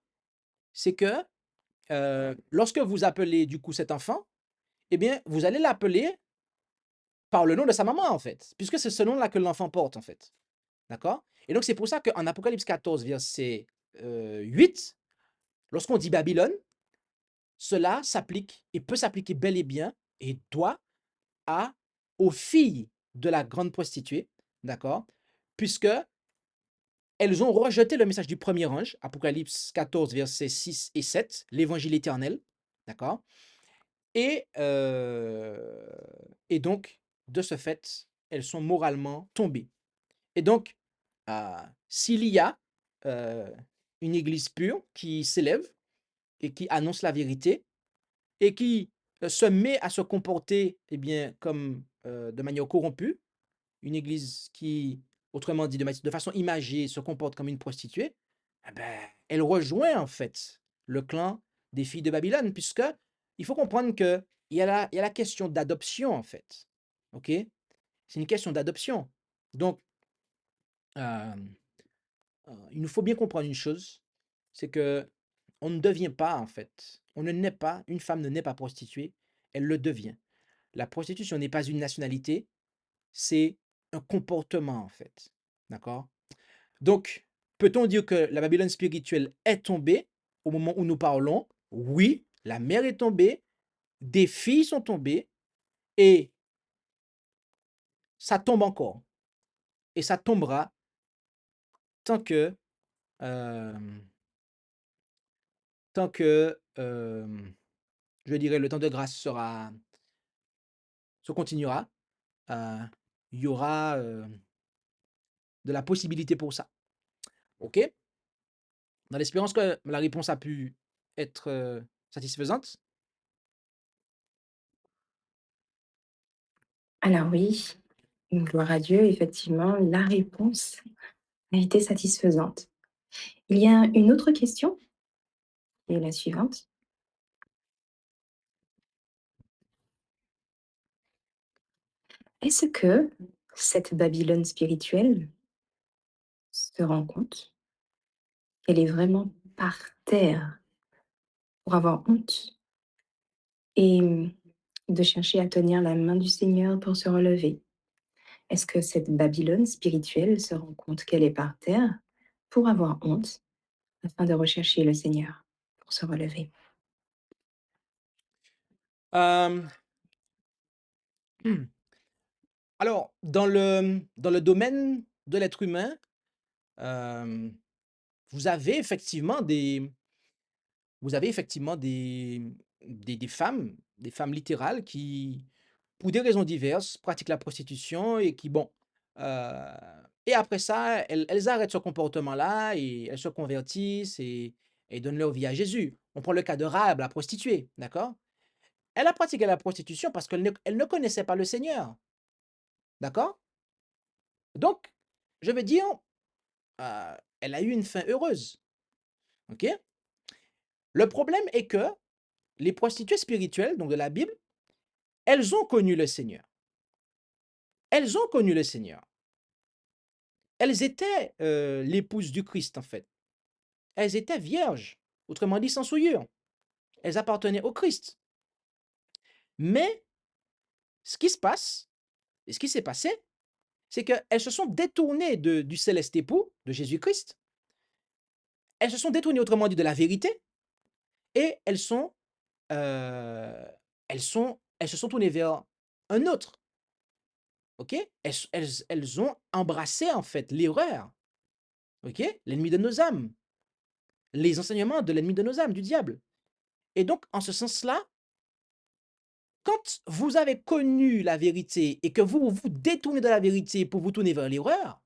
c'est que lorsque vous appelez du coup cet enfant, eh bien, vous allez l'appeler par le nom de sa maman, en fait, puisque c'est ce nom-là que l'enfant porte, en fait, d'accord? Et donc, c'est pour ça qu'en Apocalypse 14, verset 8, lorsqu'on dit Babylone, cela s'applique et peut s'appliquer bel et bien et doit aux filles de la grande prostituée, d'accord? Puisque elles ont rejeté le message du premier ange, Apocalypse 14, versets 6 et 7, l'évangile éternel, d'accord? Et, et donc, de ce fait, elles sont moralement tombées. Et donc, s'il y a une église pure qui s'élève et qui annonce la vérité et qui se met à se comporter eh bien, comme de manière corrompue, une église qui, autrement dit, de façon imagée, se comporte comme une prostituée, eh ben, elle rejoint en fait le clan des filles de Babylone, puisque il faut comprendre qu'il y a la question d'adoption en fait. OK? c'est une question d'adoption. Donc, euh, il nous faut bien comprendre une chose, c'est que on ne devient pas, en fait, on ne naît pas, une femme ne naît pas prostituée, elle le devient. La prostitution n'est pas une nationalité, c'est un comportement, en fait. D'accord? Donc, peut-on dire que la Babylone spirituelle est tombée au moment où nous parlons? Oui, la mer est tombée, des filles sont tombées, et ça tombe encore. Et ça tombera tant que, euh, je dirais, le temps de grâce se continuera. euh, il y aura de la possibilité pour ça. OK? Dans l'espérance que la réponse a pu être satisfaisante. Alors oui, gloire à Dieu, effectivement, la réponse a été satisfaisante. Il y a une autre question, qui est la suivante. Est-ce que cette Babylone spirituelle se rend compte qu'elle est vraiment par terre pour avoir honte et de chercher à tenir la main du Seigneur pour se relever? Est-ce que cette Babylone spirituelle se rend compte qu'elle est par terre pour avoir honte afin de rechercher le Seigneur pour se relever? Euh, alors, dans le domaine de l'être humain, euh, vous avez effectivement des, vous avez effectivement des femmes littérales qui, pour des raisons diverses, pratiquent la prostitution et qui, bon, euh, et après ça, elles arrêtent ce comportement-là et elles se convertissent et donnent leur vie à Jésus. On prend le cas de Rahab, la prostituée, d'accord? Elle a pratiqué la prostitution parce qu'elle ne connaissait pas le Seigneur, d'accord? Donc, je veux dire, elle a eu une fin heureuse, ok? Le problème est que les prostituées spirituelles, donc de la Bible, elles ont connu le Seigneur. Elles ont connu le Seigneur. Elles étaient l'épouse du Christ, en fait. Elles étaient vierges, autrement dit sans souillure. Elles appartenaient au Christ. Mais ce qui se passe, et ce qui s'est passé, c'est qu'elles se sont détournées du céleste époux, de Jésus-Christ. Elles se sont détournées, autrement dit, de la vérité, et elles se sont tournées vers un autre. OK? Elles ont embrassé, en fait, l'erreur. OK? L'ennemi de nos âmes. Les enseignements de l'ennemi de nos âmes, du diable. Et donc, en ce sens-là, quand vous avez connu la vérité et que vous vous détournez de la vérité pour vous tourner vers l'erreur,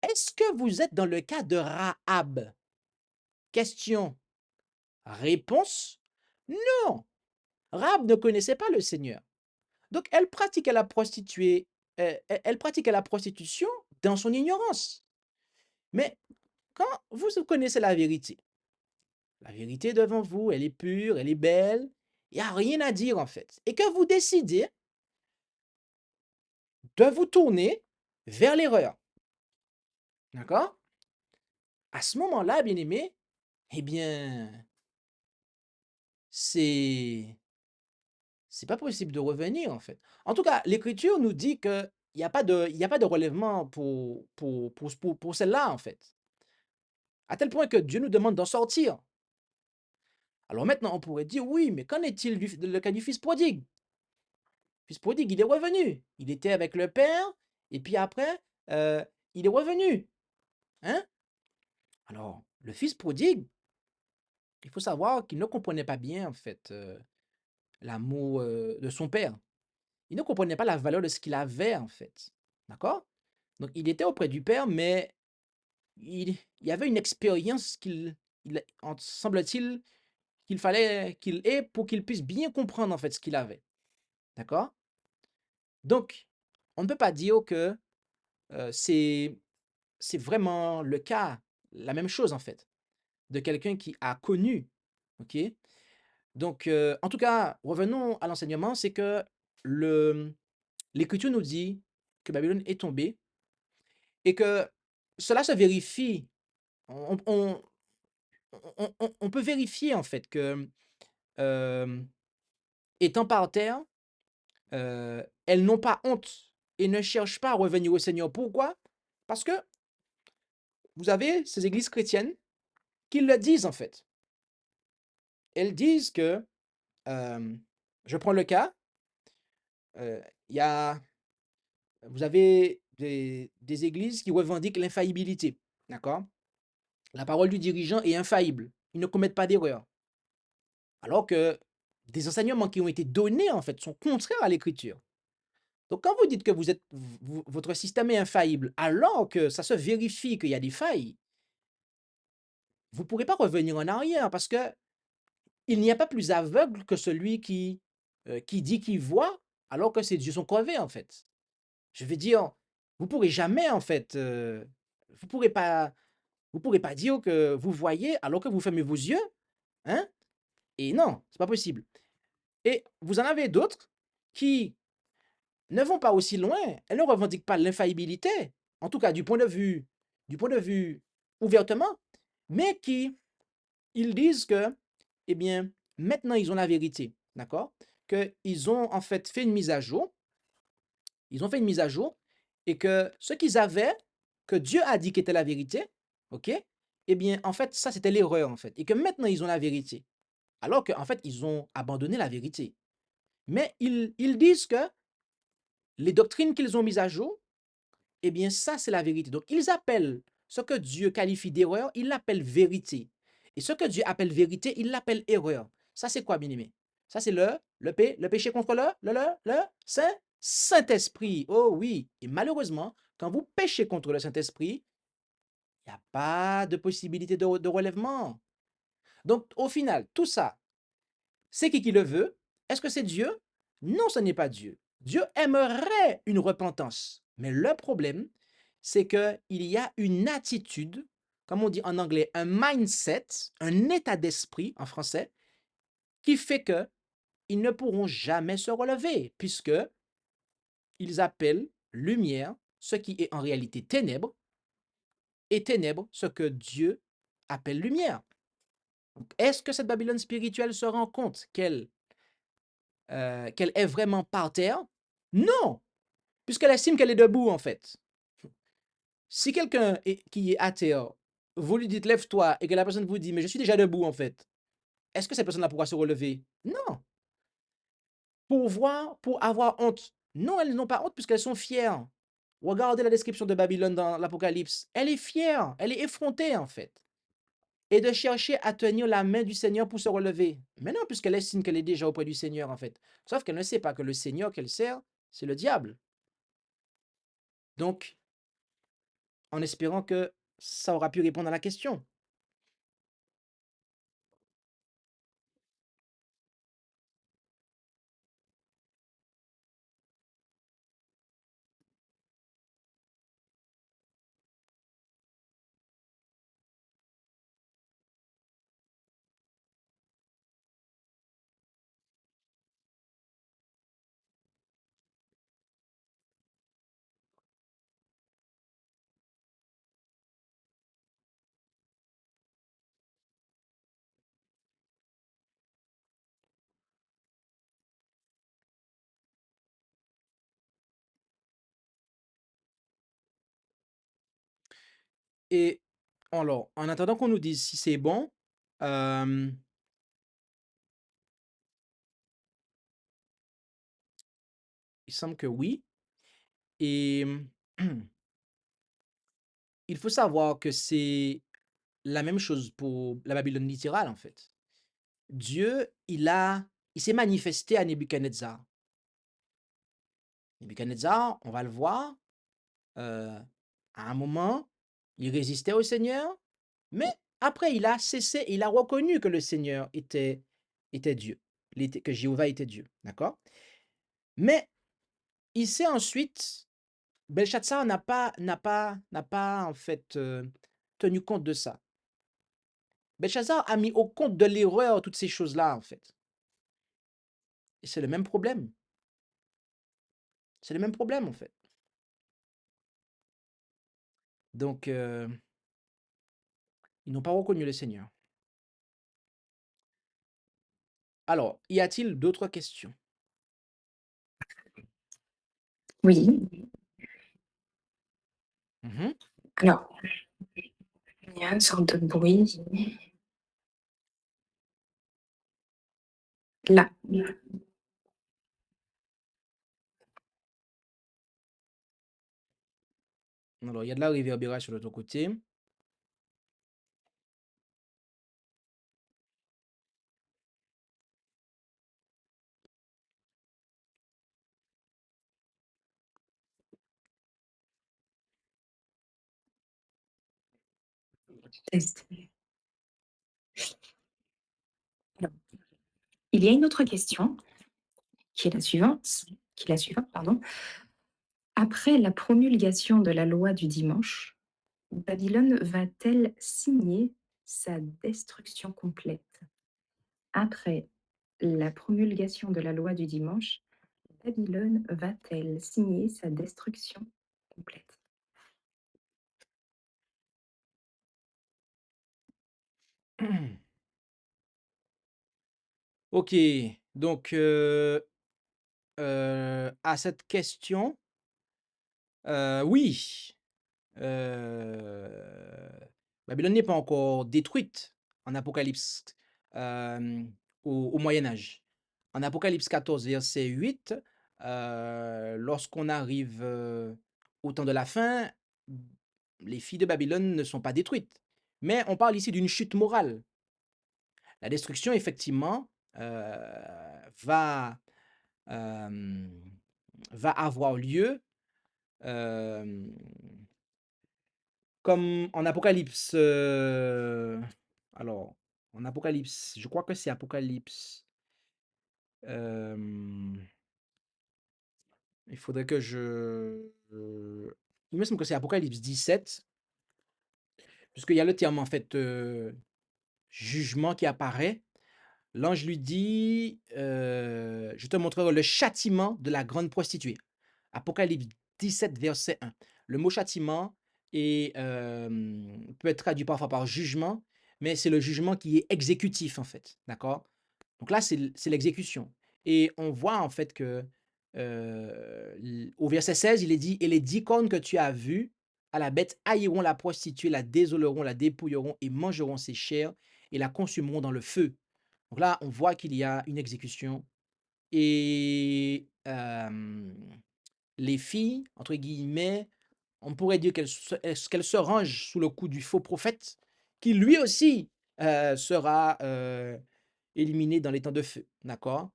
est-ce que vous êtes dans le cas de Rahab? Question. Réponse. Non. Rahab ne connaissait pas le Seigneur. Donc, elle pratiquait la prostitution dans son ignorance. Mais quand vous connaissez la vérité devant vous, elle est pure, elle est belle, il n'y a rien à dire en fait. Et que vous décidez de vous tourner vers l'erreur. D'accord? À ce moment-là, bien aimé, eh bien, c'est pas possible de revenir en fait. En tout cas, l'Écriture nous dit qu'il n'y a pas de relèvement pour celle-là en fait. À tel point que Dieu nous demande d'en sortir. Alors maintenant, on pourrait dire, oui, mais qu'en est-il le cas du fils prodigue? Le fils prodigue, il est revenu. Il était avec le père, et puis après, il est revenu. Hein? Alors, le fils prodigue, il faut savoir qu'il ne comprenait pas bien, en fait, l'amour de son père. Il ne comprenait pas la valeur de ce qu'il avait, en fait. D'accord? Donc, il était auprès du père, mais il y avait une expérience semble-t-il, qu'il fallait qu'il ait pour qu'il puisse bien comprendre, en fait, ce qu'il avait. D'accord? Donc, on ne peut pas dire que c'est vraiment le cas, la même chose, en fait, de quelqu'un qui a connu. OK? Donc, en tout cas, revenons à l'enseignement, c'est que l'Écriture nous dit que Babylone est tombée et que cela se vérifie. On peut vérifier en fait que, étant par terre, elles n'ont pas honte et ne cherchent pas à revenir au Seigneur. Pourquoi? Parce que vous avez ces églises chrétiennes qui le disent en fait. Elles disent que, je prends le cas, il y a, vous avez des églises qui revendiquent l'infaillibilité, d'accord? La parole du dirigeant est infaillible, ils ne commettent pas d'erreur. Alors que des enseignements qui ont été donnés en fait sont contraires à l'écriture. Donc quand vous dites que votre système est infaillible, alors que ça se vérifie qu'il y a des failles, vous ne pourrez pas revenir en arrière parce que il n'y a pas plus aveugle que celui qui dit qu'il voit alors que ses yeux sont crevés en fait. Je veux dire, vous pourrez jamais en fait, vous pourrez pas, vous pourrez pas dire que vous voyez alors que vous fermez vos yeux, hein? Et non, c'est pas possible. Et vous en avez d'autres qui ne vont pas aussi loin. Elles ne revendiquent pas l'infaillibilité, en tout cas du point de vue ouvertement, mais qui ils disent que, eh bien, maintenant ils ont la vérité, d'accord? Qu'ils ont en fait fait une mise à jour, ils ont fait une mise à jour, et que ce qu'ils avaient, que Dieu a dit qu'était la vérité, ok? Eh bien, en fait, ça c'était l'erreur en fait, et que maintenant ils ont la vérité, alors qu'en fait ils ont abandonné la vérité. Mais ils disent que les doctrines qu'ils ont mises à jour, eh bien, ça, c'est la vérité. Donc, ils appellent ce que Dieu qualifie d'erreur, ils l'appellent vérité. Et ce que Dieu appelle vérité, il l'appelle erreur. Ça, c'est quoi, bien-aimé? Ça, c'est le péché contre le Saint-Esprit. Oh oui. Et malheureusement, quand vous péchez contre le Saint-Esprit, il n'y a pas de possibilité de relèvement. Donc, au final, tout ça, c'est qui le veut? Est-ce que c'est Dieu? Non, ce n'est pas Dieu. Dieu aimerait une repentance. Mais le problème, c'est qu'il y a une attitude, comme on dit en anglais, un mindset, un état d'esprit en français, qui fait que ils ne pourront jamais se relever, puisque ils appellent lumière ce qui est en réalité ténèbres, et ténèbres ce que Dieu appelle lumière. Est-ce que cette Babylone spirituelle se rend compte qu'elle est vraiment par terre? Non, puisqu'elle estime qu'elle est debout en fait. Si quelqu'un qui est à terre, vous lui dites lève-toi et que la personne vous dit mais je suis déjà debout en fait, est-ce que cette personne-là pourra se relever? Non. Pour avoir honte. Non, elles n'ont pas honte puisqu'elles sont fières. Regardez la description de Babylone dans l'Apocalypse. Elle est fière, elle est effrontée en fait. Et de chercher à tenir la main du Seigneur pour se relever. Mais non, puisqu'elle estime qu'elle est déjà auprès du Seigneur en fait. Sauf qu'elle ne sait pas que le Seigneur qu'elle sert, c'est le diable. Donc, en espérant que ça aura pu répondre à la question. Et alors, en attendant qu'on nous dise si c'est bon, euh, il semble que oui. Et il faut savoir que c'est la même chose pour la Babylone littérale, en fait. Dieu, il s'est manifesté à Nebuchadnezzar. Nebuchadnezzar, on va le voir, à un moment, il résistait au Seigneur, mais après, il a cessé, il a reconnu que le Seigneur était Dieu, que Jéhovah était Dieu, d'accord? Mais il s'est ensuite, Belshazzar n'a pas en fait tenu compte de ça. Belshazzar a mis au compte de l'erreur toutes ces choses-là, en fait. Et c'est le même problème. C'est le même problème, en fait. Donc, ils n'ont pas reconnu le Seigneur. Alors, y a-t-il d'autres questions? Oui. Mhm. Alors, il y a une sorte de bruit là. Alors, il y a de la réverbération de ton côté. Test. Alors, il y a une autre question qui est la suivante, pardon. Après la promulgation de la loi du dimanche, Babylone va-t-elle signer sa destruction complète? Après la promulgation de la loi du dimanche, Babylone va-t-elle signer sa destruction complète? Ok, donc à cette question, oui, euh, Babylone n'est pas encore détruite en Apocalypse au Moyen Âge. En Apocalypse 14, verset 8, lorsqu'on arrive au temps de la fin, les filles de Babylone ne sont pas détruites. Mais on parle ici d'une chute morale. La destruction, effectivement, va, euh, va avoir lieu euh, comme en Apocalypse. Alors, en Apocalypse, je crois que c'est Apocalypse. euh, il faudrait que il me semble que c'est Apocalypse 17, puisqu'il y a le terme, en fait, jugement qui apparaît. L'ange lui dit, je te montrerai le châtiment de la grande prostituée. Apocalypse 17, verset 1. Le mot châtiment peut être traduit parfois par jugement, mais c'est le jugement qui est exécutif, en fait. D'accord? Donc là, c'est l'exécution. Et on voit en fait que au verset 16, il est dit, et les 10 cornes que tu as vues à la bête haïront la prostituée, la désoleront, la dépouilleront et mangeront ses chairs et la consumeront dans le feu. Donc là, on voit qu'il y a une exécution et les filles, entre guillemets, on pourrait dire qu'elles se rangent sous le coup du faux prophète, qui lui aussi sera éliminé dans les temps de feu. D'accord?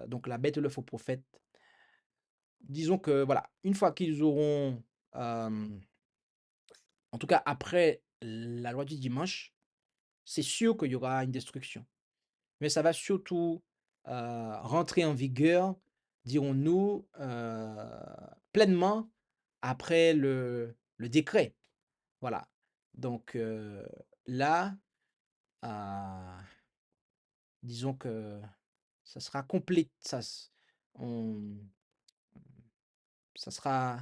Donc la bête et le faux prophète. Disons que voilà, une fois qu'ils auront, en tout cas après la loi du dimanche, c'est sûr qu'il y aura une destruction. Mais ça va surtout rentrer en vigueur, dirons-nous, pleinement après le décret. Voilà. Donc là, euh, disons que ça sera complet, on- ça sera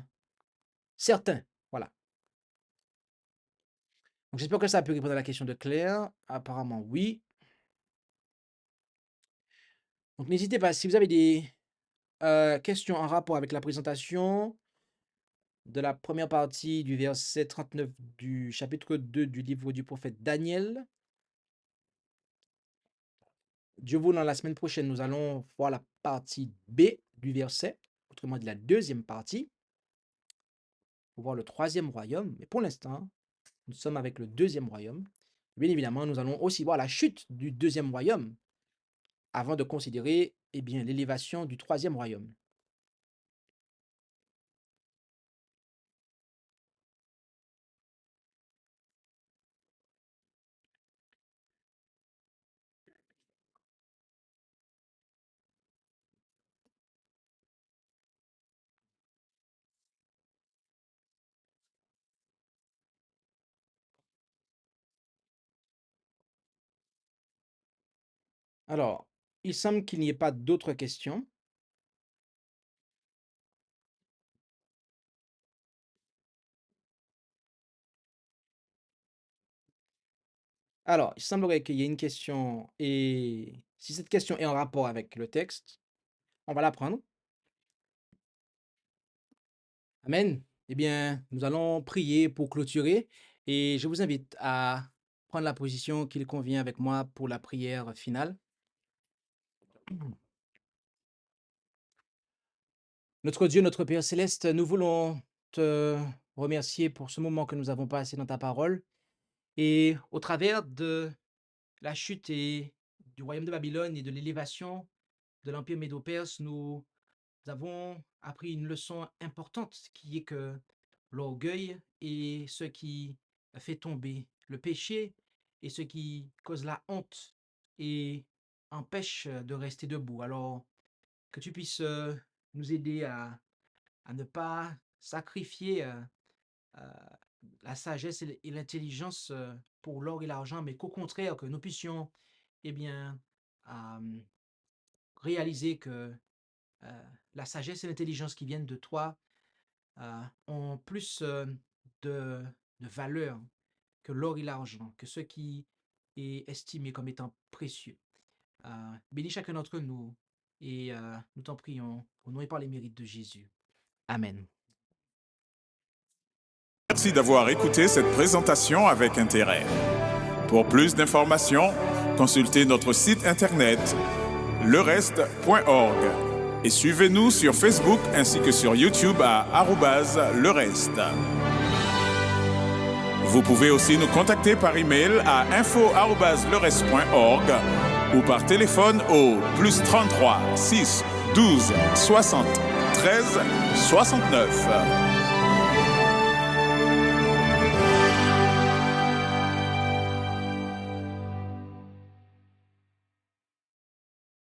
certain. Voilà. Donc j'espère que ça a pu répondre à la question de Claire. Apparemment, oui. Donc n'hésitez pas, si vous avez des questions en rapport avec la présentation de la première partie du verset 39 du chapitre 2 du livre du prophète Daniel. Dieu voulant, la semaine prochaine, nous allons voir la partie B du verset, autrement dit la deuxième partie, pour voir le troisième royaume. Mais pour l'instant, nous sommes avec le deuxième royaume. Bien évidemment, nous allons aussi voir la chute du deuxième royaume avant de considérer eh bien, l'élévation du troisième royaume. Alors, il semble qu'il n'y ait pas d'autres questions. Alors, il semblerait qu'il y ait une question et si cette question est en rapport avec le texte, on va la prendre. Amen. Eh bien, nous allons prier pour clôturer et je vous invite à prendre la position qu'il convient avec moi pour la prière finale. Notre Dieu, notre Père céleste, nous voulons te remercier pour ce moment que nous avons passé dans ta parole et au travers de la chute et du royaume de Babylone et de l'élévation de l'empire médo-perse, nous avons appris une leçon importante qui est que l'orgueil est ce qui fait tomber le péché et ce qui cause la honte et empêche de rester debout. Alors, que tu puisses nous aider à ne pas sacrifier euh, la sagesse et l'intelligence pour l'or et l'argent, mais qu'au contraire, que nous puissions eh bien, euh, réaliser que la sagesse et l'intelligence qui viennent de toi ont plus de valeur que l'or et l'argent, que ce qui est estimé comme étant précieux. Bénis chacun d'entre nous et nous t'en prions au nom et par les mérites de Jésus. Amen. Merci d'avoir écouté cette présentation avec intérêt. Pour plus d'informations, consultez notre site internet lereste.org et suivez-nous sur Facebook ainsi que sur YouTube à @lereste. Vous pouvez aussi nous contacter par email à info@lereste.org ou par téléphone au +33 6 12 60 13 69.